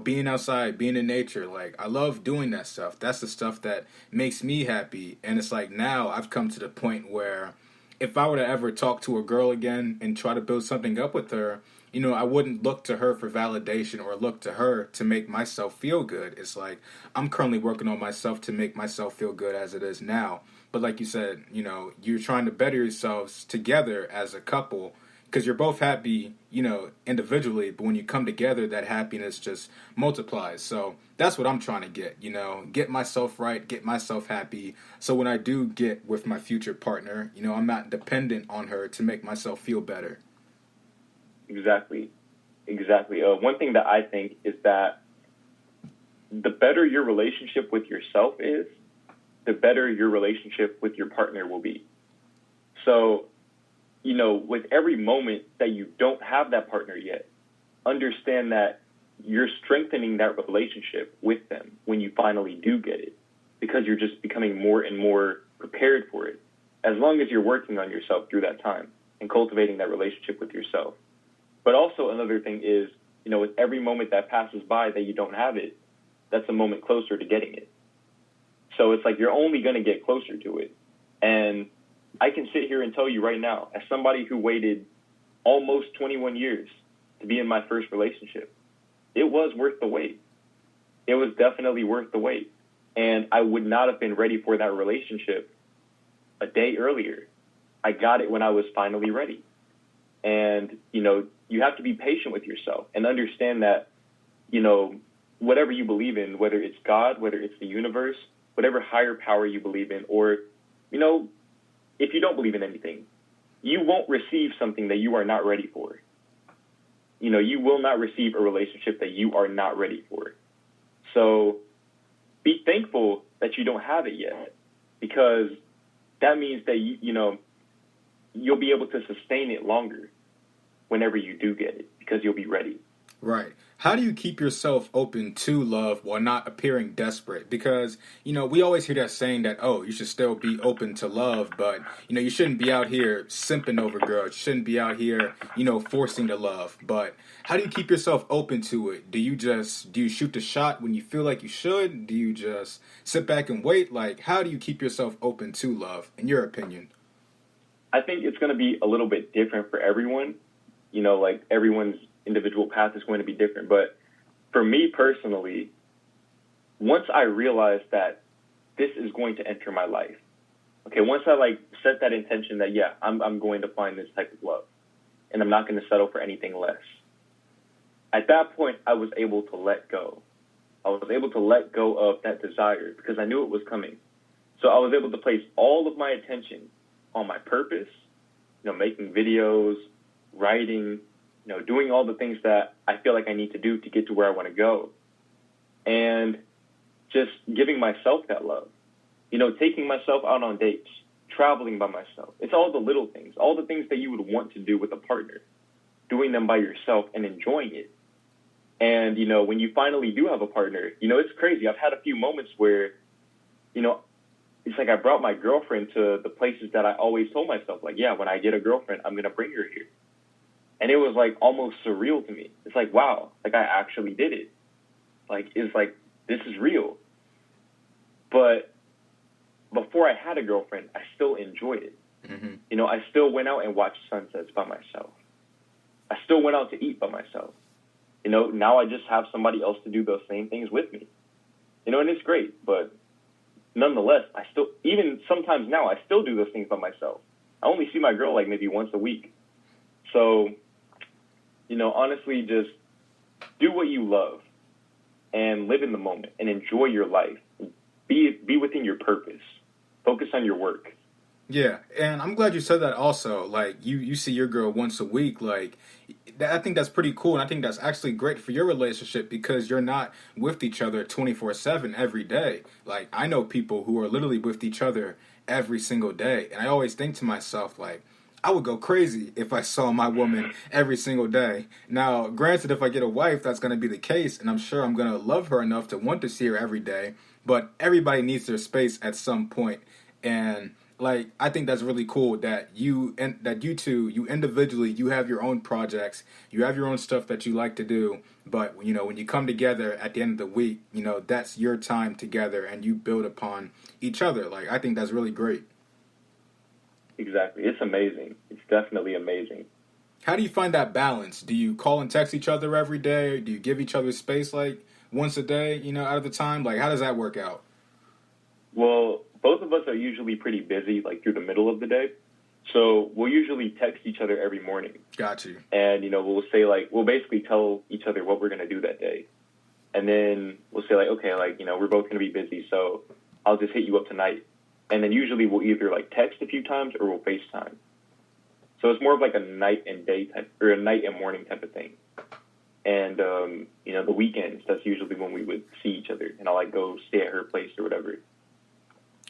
being outside, being in nature. Like, I love doing that stuff. That's the stuff that makes me happy. And it's like now I've come to the point where if I were to ever talk to a girl again and try to build something up with her, I wouldn't look to her for validation or look to her to make myself feel good. It's like I'm currently working on myself to make myself feel good as it is now. But like you said, you're trying to better yourselves together as a couple because you're both happy, individually, but when you come together, that happiness just multiplies. So that's what I'm trying to get myself right, get myself happy. So when I do get with my future partner, I'm not dependent on her to make myself feel better. Exactly. One thing that I think is that the better your relationship with yourself is, the better your relationship with your partner will be. So, with every moment that you don't have that partner yet, understand that you're strengthening that relationship with them when you finally do get it, because you're just becoming more and more prepared for it, as long as you're working on yourself through that time and cultivating that relationship with yourself. But also another thing is, with every moment that passes by that you don't have it, that's a moment closer to getting it. So it's like you're only going to get closer to it. And I can sit here and tell you right now, as somebody who waited almost 21 years to be in my first relationship, it was worth the wait. It was definitely worth the wait. And I would not have been ready for that relationship a day earlier. I got it when I was finally ready. And, you have to be patient with yourself and understand that, whatever you believe in, whether it's God, whether it's the universe, whatever higher power you believe in, or, if you don't believe in anything, you won't receive something that you are not ready for. You will not receive a relationship that you are not ready for. So be thankful that you don't have it yet, because that means that, you'll be able to sustain it longer whenever you do get it, because you'll be ready. Right. How do you keep yourself open to love while not appearing desperate? Because, we always hear that saying that, oh, you should still be open to love, but, you shouldn't be out here simping over girls. You shouldn't be out here, forcing to love. But how do you keep yourself open to it? Do you shoot the shot when you feel like you should? Do you just sit back and wait? Like, how do you keep yourself open to love, in your opinion? I think it's going to be a little bit different for everyone. Like everyone's individual path is going to be different. But for me personally, once I realized that this is going to enter my life, once I set that intention that, yeah, I'm going to find this type of love and I'm not going to settle for anything less. At that point, I was able to let go. I was able to let go of that desire because I knew it was coming. So I was able to place all of my attention on my purpose, making videos, writing, doing all the things that I feel like I need to do to get to where I want to go. And just giving myself that love, taking myself out on dates, traveling by myself. It's all the little things, all the things that you would want to do with a partner, doing them by yourself and enjoying it. And, when you finally do have a partner, it's crazy. I've had a few moments where, it's like I brought my girlfriend to the places that I always told myself, like, yeah, when I get a girlfriend, I'm going to bring her here. And it was almost surreal to me. It's like, wow, I actually did it. It's like, this is real. But before I had a girlfriend, I still enjoyed it. Mm-hmm. I still went out and watched sunsets by myself. I still went out to eat by myself. Now I just have somebody else to do those same things with me. And it's great. But nonetheless, even sometimes now, I still do those things by myself. I only see my girl maybe once a week. So, honestly, just do what you love and live in the moment and enjoy your life. Be within your purpose. Focus on your work. Yeah, and I'm glad you said that also. You see your girl once a week. I think that's pretty cool, and I think that's actually great for your relationship because you're not with each other 24/7 every day. I know people who are literally with each other every single day, and I always think to myself, I would go crazy if I saw my woman every single day. Now, granted, if I get a wife, that's going to be the case, and I'm sure I'm going to love her enough to want to see her every day, but everybody needs their space at some point, and I think that's really cool that you two, you individually, you have your own projects, you have your own stuff that you like to do, but when you come together at the end of the week, that's your time together and you build upon each other. I think that's really great. Exactly. It's amazing. It's definitely amazing. How do you find that balance? Do you call and text each other every day? Do you give each other space once a day, out of the time? How does that work out? Well, both of us are usually pretty busy, through the middle of the day. So we'll usually text each other every morning. Got you. And, we'll say, like, we'll basically tell each other what we're going to do that day. And then we'll say, like, okay, like, we're both going to be busy, so I'll just hit you up tonight. And then usually we'll either, like, text a few times or we'll FaceTime. So it's more of like a night and day type, or a night and morning type of thing. And, the weekends, that's usually when we would see each other. And I'll, like, go stay at her place or whatever.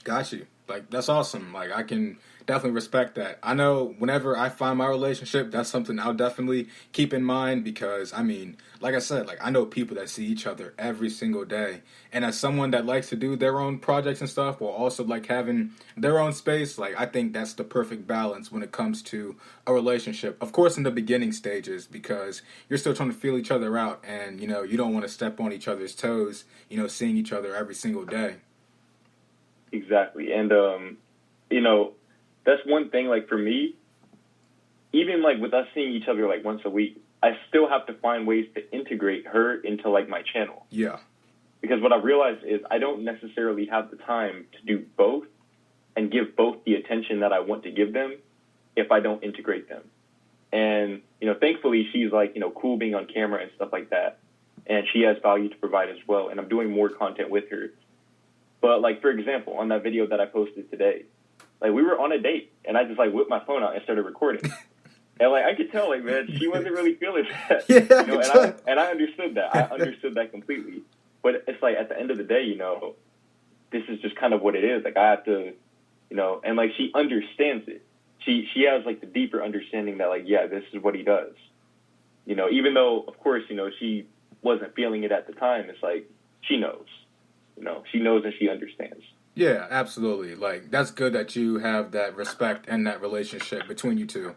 Got you. Like, that's awesome. Like, I can definitely respect that. I know whenever I find my relationship, that's something I'll definitely keep in mind because, I mean, like I said, like, I know people that see each other every single day. And as someone that likes to do their own projects and stuff while also, like, having their own space, like, I think that's the perfect balance when it comes to a relationship. Of course, in the beginning stages because you're still trying to feel each other out and, you don't want to step on each other's toes, seeing each other every single day. Exactly. And, that's one thing, like, for me, even, like, with us seeing each other, like, once a week, I still have to find ways to integrate her into, like, my channel. Yeah. Because what I realized is I don't necessarily have the time to do both and give both the attention that I want to give them if I don't integrate them. And, thankfully, she's, like, cool being on camera and stuff like that. And she has value to provide as well. And I'm doing more content with her. But, like, for example, on that video that I posted today, like, we were on a date, and I just, like, whipped my phone out and started recording. And, like, I could tell, like, man, she wasn't really feeling that. Yeah, and I understood that. I understood that completely. But it's, like, at the end of the day, this is just kind of what it is. Like, I have to, and, like, she understands it. She has, like, the deeper understanding that, like, yeah, this is what he does. Even though, of course, she wasn't feeling it at the time, it's, like, she knows. She knows and she understands. Yeah, absolutely. Like, that's good that you have that respect and that relationship between you two.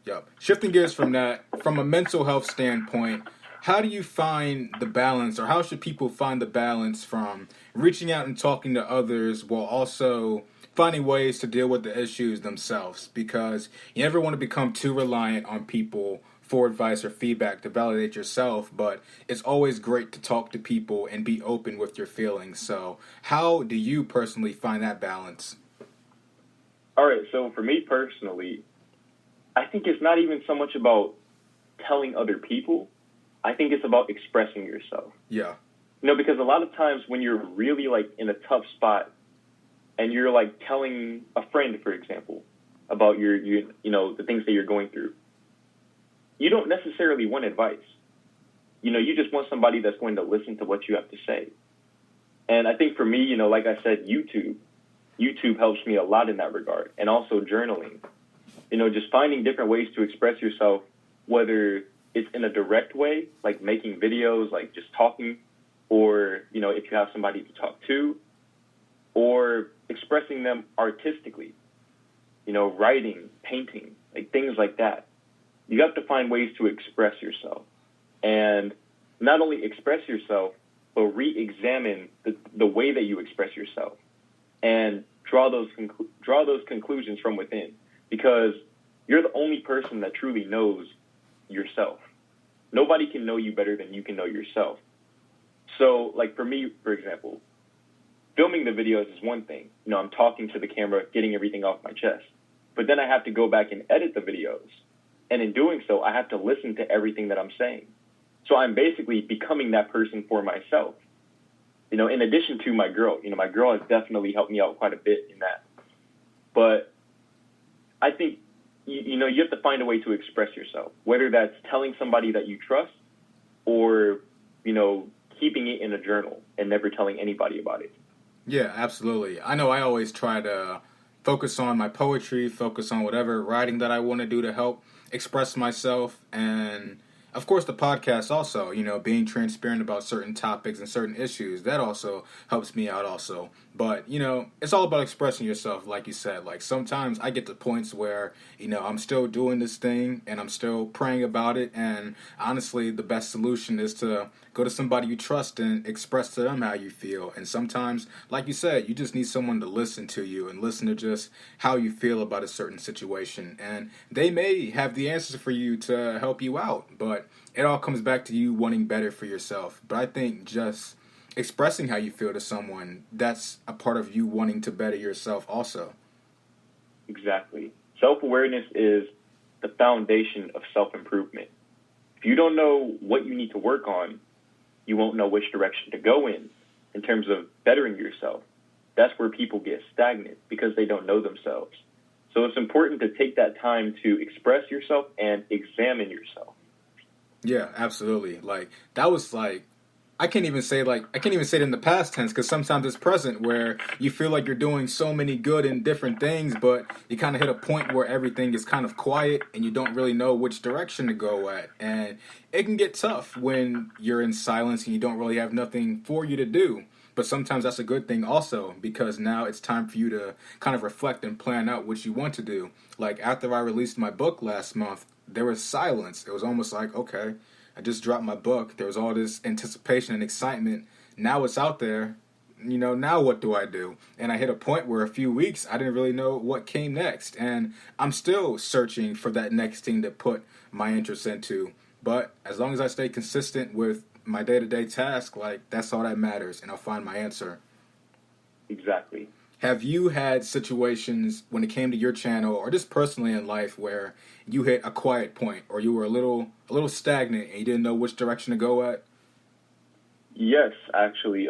Yep. Shifting gears from that, from a mental health standpoint, how do you find the balance, or how should people find the balance from reaching out and talking to others while also finding ways to deal with the issues themselves? Because you never want to become too reliant on people for advice or feedback to validate yourself, but it's always great to talk to people and be open with your feelings. So how do you personally find that balance? All right, so for me personally, I think it's not even so much about telling other people. I think it's about expressing yourself. Yeah. Because a lot of times when you're really, like, in a tough spot and you're, like, telling a friend, for example, about your the things that you're going through, you don't necessarily want advice. You just want somebody that's going to listen to what you have to say. And I think for me, like I said, YouTube helps me a lot in that regard. And also journaling. Just finding different ways to express yourself, whether it's in a direct way, like making videos, like just talking, or, if you have somebody to talk to, or expressing them artistically, writing, painting, like things like that. You have to find ways to express yourself, and not only express yourself, but re-examine the way that you express yourself, and draw those conclusions from within, because you're the only person that truly knows yourself. Nobody can know you better than you can know yourself. So, like, for me, for example, filming the videos is one thing. I'm talking to the camera, getting everything off my chest, but then I have to go back and edit the videos. And in doing so, I have to listen to everything that I'm saying. So I'm basically becoming that person for myself. In addition to my girl, my girl has definitely helped me out quite a bit in that. But I think, you have to find a way to express yourself, whether that's telling somebody that you trust or, keeping it in a journal and never telling anybody about it. Yeah, absolutely. I know I always try to focus on my poetry, focus on whatever writing that I want to do to help express myself, and of course the podcast also, being transparent about certain topics and certain issues, that also helps me out also. But, it's all about expressing yourself, like you said. Like, sometimes I get to points where, I'm still doing this thing and I'm still praying about it, and honestly, the best solution is to go to somebody you trust and express to them how you feel. And sometimes, like you said, you just need someone to listen to you and listen to just how you feel about a certain situation. And they may have the answers for you to help you out, but it all comes back to you wanting better for yourself. But I think just expressing how you feel to someone, that's a part of you wanting to better yourself also. Exactly. Self-awareness is the foundation of self-improvement. If you don't know what you need to work on, you won't know which direction to go in terms of bettering yourself. That's where people get stagnant because they don't know themselves. So it's important to take that time to express yourself and examine yourself. Yeah, absolutely. Like that was like I can't even say it in the past tense because sometimes it's present where you feel like you're doing so many good and different things, but you kind of hit a point where everything is kind of quiet and you don't really know which direction to go at. And it can get tough when you're in silence and you don't really have nothing for you to do. But sometimes that's a good thing also because now it's time for you to kind of reflect and plan out what you want to do. Like after I released my book last month, there was silence. It was almost like, okay, I just dropped my book. There was all this anticipation and excitement. Now it's out there. Now what do I do? And I hit a point where a few weeks, I didn't really know what came next. And I'm still searching for that next thing to put my interest into. But as long as I stay consistent with my day-to-day task, like that's all that matters. And I'll find my answer. Exactly. Have you had situations when it came to your channel or just personally in life where you hit a quiet point or you were a little stagnant and you didn't know which direction to go at? Yes, actually.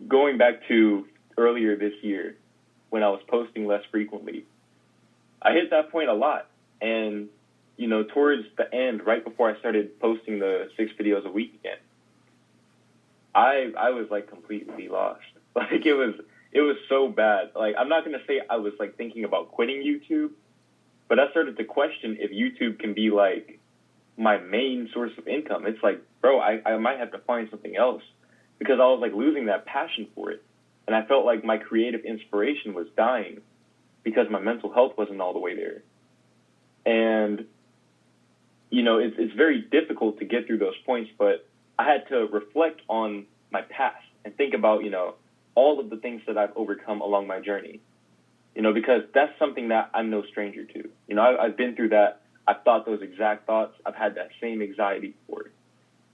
Going back to earlier this year when I was posting less frequently, I hit that point a lot. And, towards the end, right before I started posting the 6 videos a week again, I was like completely lost. Like it was so bad. Like I'm not gonna say I was like thinking about quitting YouTube, but I started to question if YouTube can be like my main source of income. It's like, bro, I might have to find something else because I was like losing that passion for it, and I felt like my creative inspiration was dying because my mental health wasn't all the way there. And it's very difficult to get through those points, but I had to reflect on my past and think about all of the things that I've overcome along my journey, because that's something that I'm no stranger to. I've been through that. I've thought those exact thoughts. I've had that same anxiety before.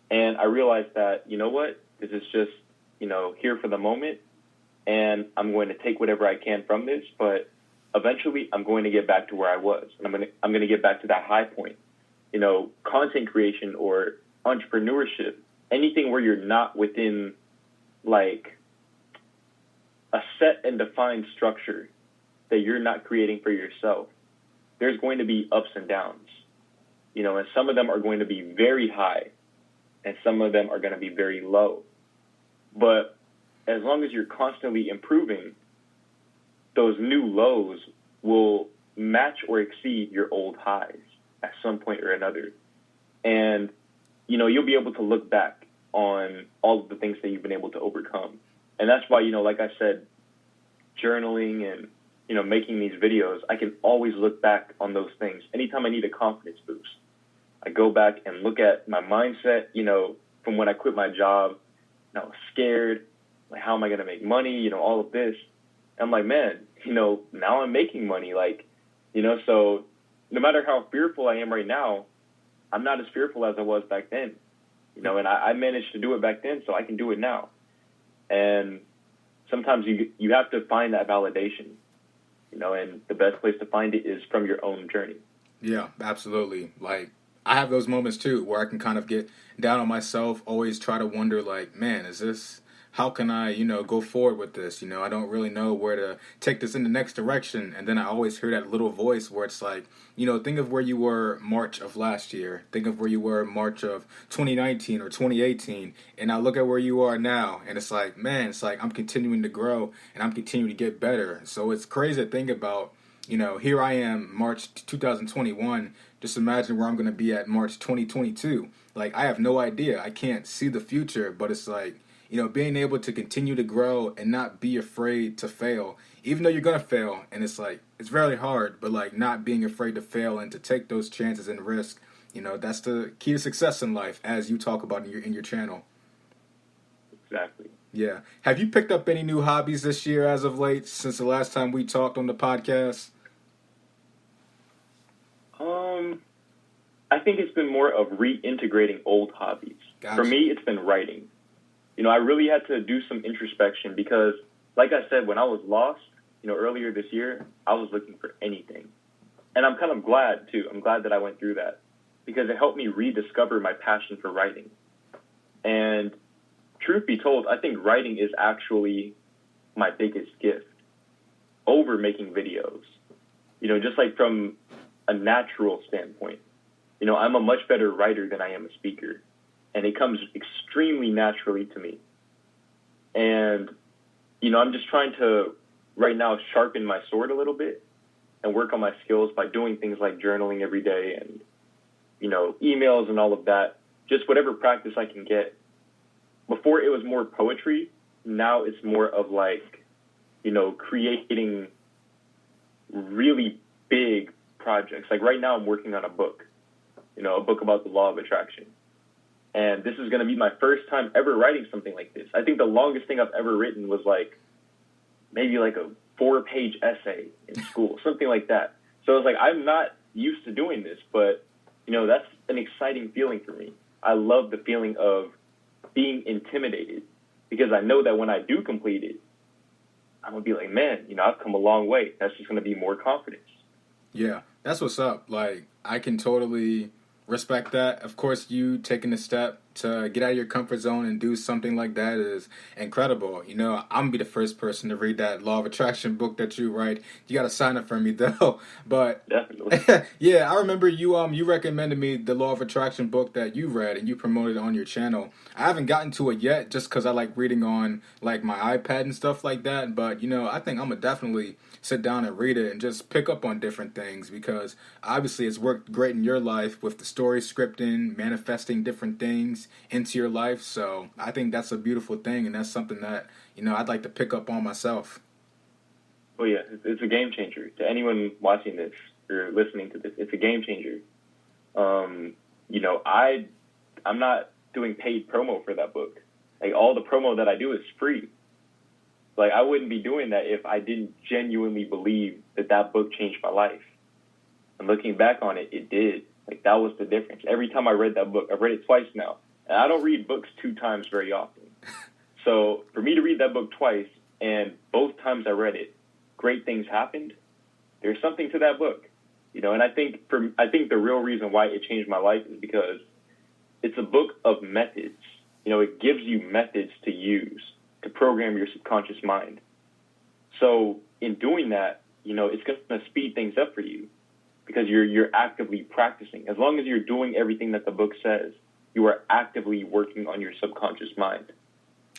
And I realized that, what, this is just, here for the moment, and I'm going to take whatever I can from this, but eventually I'm going to get back to where I was, and I'm going to get back to that high point. Content creation or entrepreneurship, anything where you're not within, like, a set and defined structure that you're not creating for yourself, there's going to be ups and downs, and some of them are going to be very high and some of them are going to be very low. But as long as you're constantly improving, those new lows will match or exceed your old highs at some point or another. And, you'll be able to look back on all of the things that you've been able to overcome. And that's why, like I said, journaling and, making these videos, I can always look back on those things. Anytime I need a confidence boost, I go back and look at my mindset, from when I quit my job. I was scared, like, how am I going to make money? All of this. And I'm like, man, now I'm making money. Like, so no matter how fearful I am right now, I'm not as fearful as I was back then, and I managed to do it back then, so I can do it now. And sometimes you have to find that validation, and the best place to find it is from your own journey. Yeah, absolutely. Like, I have those moments too where I can kind of get down on myself, always try to wonder, like, man, how can I, go forward with this? I don't really know where to take this in the next direction. And then I always hear that little voice where it's like, think of where you were March of last year. Think of where you were March of 2019 or 2018. And I look at where you are now. And it's like, man, I'm continuing to grow and I'm continuing to get better. So it's crazy to think about, here I am, March 2021. Just imagine where I'm going to be at March 2022. Like, I have no idea. I can't see the future, but it's like, being able to continue to grow and not be afraid to fail, even though you're going to fail. And it's like, it's very hard, but like not being afraid to fail and to take those chances and risk, that's the key to success in life, as you talk about in your channel. Exactly. Yeah. Have you picked up any new hobbies this year as of late since the last time we talked on the podcast? I think it's been more of reintegrating old hobbies. Gotcha. For me, it's been writing. I really had to do some introspection because, like I said, when I was lost, earlier this year, I was looking for anything. And I'm kind of glad, too. I'm glad that I went through that because it helped me rediscover my passion for writing. And truth be told, I think writing is actually my biggest gift over making videos. Just like from a natural standpoint, I'm a much better writer than I am a speaker. And it comes extremely naturally to me. And, I'm just trying to right now sharpen my sword a little bit and work on my skills by doing things like journaling every day and, emails and all of that, just whatever practice I can get. Before it was more poetry. Now it's more of like, creating really big projects. Like right now I'm working on a book about the law of attraction. And this is going to be my first time ever writing something like this. I think the longest thing I've ever written was maybe like a 4-page essay in school, something like that. So I was like, I'm not used to doing this, but, that's an exciting feeling for me. I love the feeling of being intimidated because I know that when I do complete it, I'm going to be like, man, I've come a long way. That's just going to be more confidence. Yeah, that's what's up. Like, I can totally respect that. Of course, you taking the step to get out of your comfort zone and do something like that is incredible. I'm gonna be the first person to read that Law of Attraction book that you write. You got to sign up for me though. But definitely, yeah, I remember you recommended me the Law of Attraction book that you read and you promoted it on your channel. I haven't gotten to it yet just because I like reading on like my iPad and stuff like that. But I think I'm gonna definitely sit down and read it and just pick up on different things because obviously it's worked great in your life with the story scripting, manifesting different things into your life. So I think that's a beautiful thing, and that's something that I'd like to pick up on myself. Oh yeah, it's a game changer to anyone watching this or listening to this. It's a game changer. I'm not doing paid promo for that book. Like all the promo that I do is free. Like I wouldn't be doing that if I didn't genuinely believe that book changed my life. And looking back on it, it did. Like that was the difference. Every time I read that book, I've read it twice now. And I don't read books 2 times very often. So for me to read that book twice, and both times I read it, great things happened. There's something to that book, And I think the real reason why it changed my life is because it's a book of methods. It gives you methods to use to program your subconscious mind. So in doing that, it's going to speed things up for you because you're actively practicing. As long as you're doing everything that the book says, you are actively working on your subconscious mind.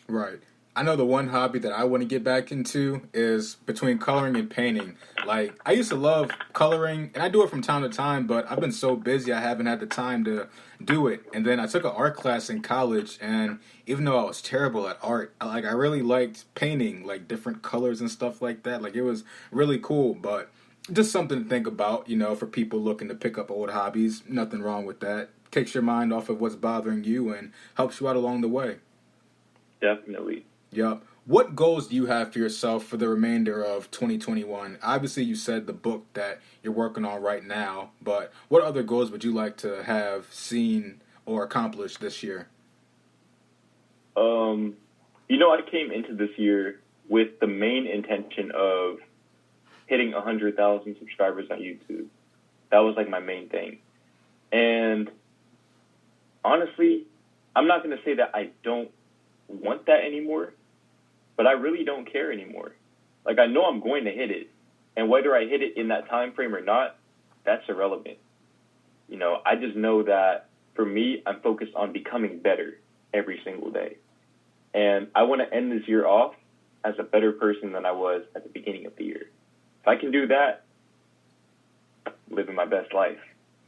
Right. I know the one hobby that I want to get back into is between coloring and painting. Like, I used to love coloring, and I do it from time to time, but I've been so busy I haven't had the time to do it. And then I took an art class in college, and even though I was terrible at art, I really liked painting, like different colors and stuff like that. Like, it was really cool, but just something to think about, for people looking to pick up old hobbies. Nothing wrong with that. Takes your mind off of what's bothering you and helps you out along the way. Definitely. Yep. What goals do you have for yourself for the remainder of 2021? Obviously, you said the book that you're working on right now, but what other goals would you like to have seen or accomplished this year? I came into this year with the main intention of hitting 100,000 subscribers on YouTube. That was like my main thing. And honestly, I'm not going to say that I don't want that anymore, but I really don't care anymore. Like I know I'm going to hit it, and whether I hit it in that time frame or not, that's irrelevant. I just know that for me, I'm focused on becoming better every single day. And I want to end this year off as a better person than I was at the beginning of the year. If I can do that, I'm living my best life.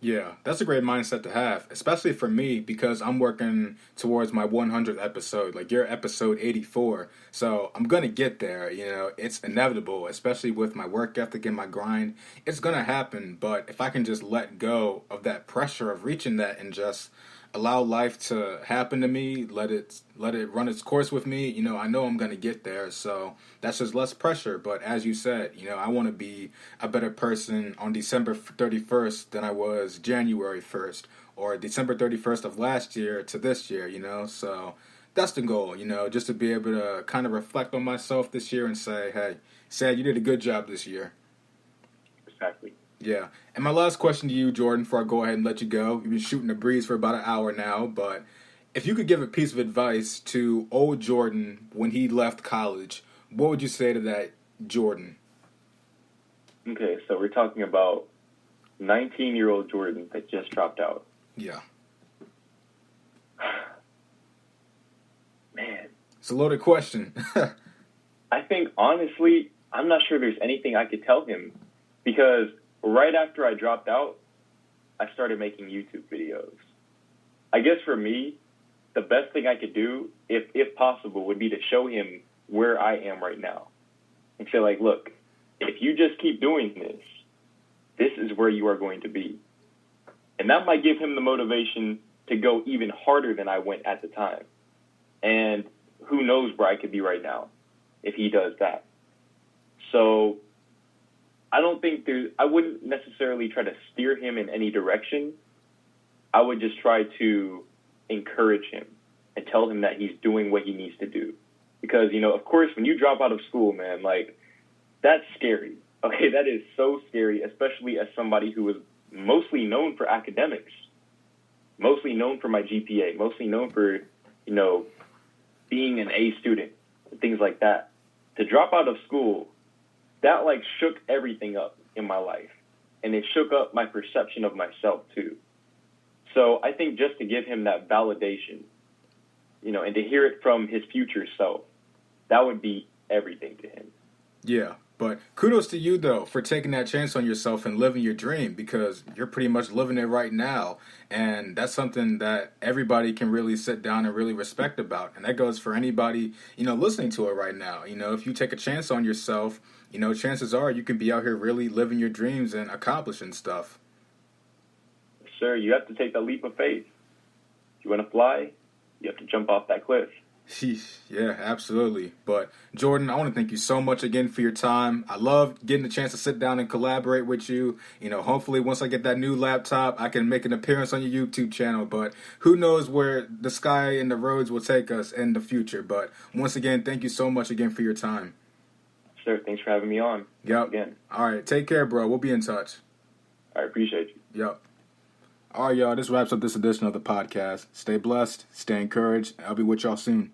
Yeah, that's a great mindset to have, especially for me because I'm working towards my 100th episode. Like you're episode 84, so I'm gonna get there. It's inevitable, especially with my work ethic and my grind. It's gonna happen, but if I can just let go of that pressure of reaching that and just allow life to happen to me, let it run its course with me, I know I'm going to get there. So that's just less pressure. But as you said, I want to be a better person on December 31st than I was January 1st or December 31st of last year to this year, So that's the goal, just to be able to kind of reflect on myself this year and say, hey, Ced, you did a good job this year. Exactly. Yeah. And my last question to you, Jordan, before I go ahead and let you go. You've been shooting the breeze for about an hour now, but if you could give a piece of advice to old Jordan when he left college, what would you say to that Jordan? Okay, so we're talking about 19-year-old Jordan that just dropped out. Yeah. Man. It's a loaded question. I think, honestly, I'm not sure there's anything I could tell him because right after I dropped out, I started making YouTube videos. I guess for me, the best thing I could do, if possible, would be to show him where I am right now and say, like, look, if you just keep doing this, this is where you are going to be. And that might give him the motivation to go even harder than I went at the time. And who knows where I could be right now if he does that. So I wouldn't necessarily try to steer him in any direction. I would just try to encourage him and tell him that he's doing what he needs to do. Because, of course, when you drop out of school, man, like, that's scary. Okay, that is so scary, especially as somebody who was mostly known for academics, mostly known for my GPA, mostly known for, being an A student, and things like that. To drop out of school, that, like, shook everything up in my life. And it shook up my perception of myself, too. So I think just to give him that validation, and to hear it from his future self, that would be everything to him. Yeah, but kudos to you, though, for taking that chance on yourself and living your dream, because you're pretty much living it right now. And that's something that everybody can really sit down and really respect about. And that goes for anybody, listening to it right now. If you take a chance on yourself, chances are you can be out here really living your dreams and accomplishing stuff. Sir, you have to take that leap of faith. If you want to fly, you have to jump off that cliff. Yeah, absolutely. But Jordan, I want to thank you so much again for your time. I love getting the chance to sit down and collaborate with you. Hopefully once I get that new laptop, I can make an appearance on your YouTube channel. But who knows where the sky and the roads will take us in the future. But once again, thank you so much again for your time. Sir, thanks for having me on. Yep. Again. All right, take care, bro. We'll be in touch. I appreciate you. Yep. All right, y'all. This wraps up this edition of the podcast. Stay blessed, stay encouraged. I'll be with y'all soon.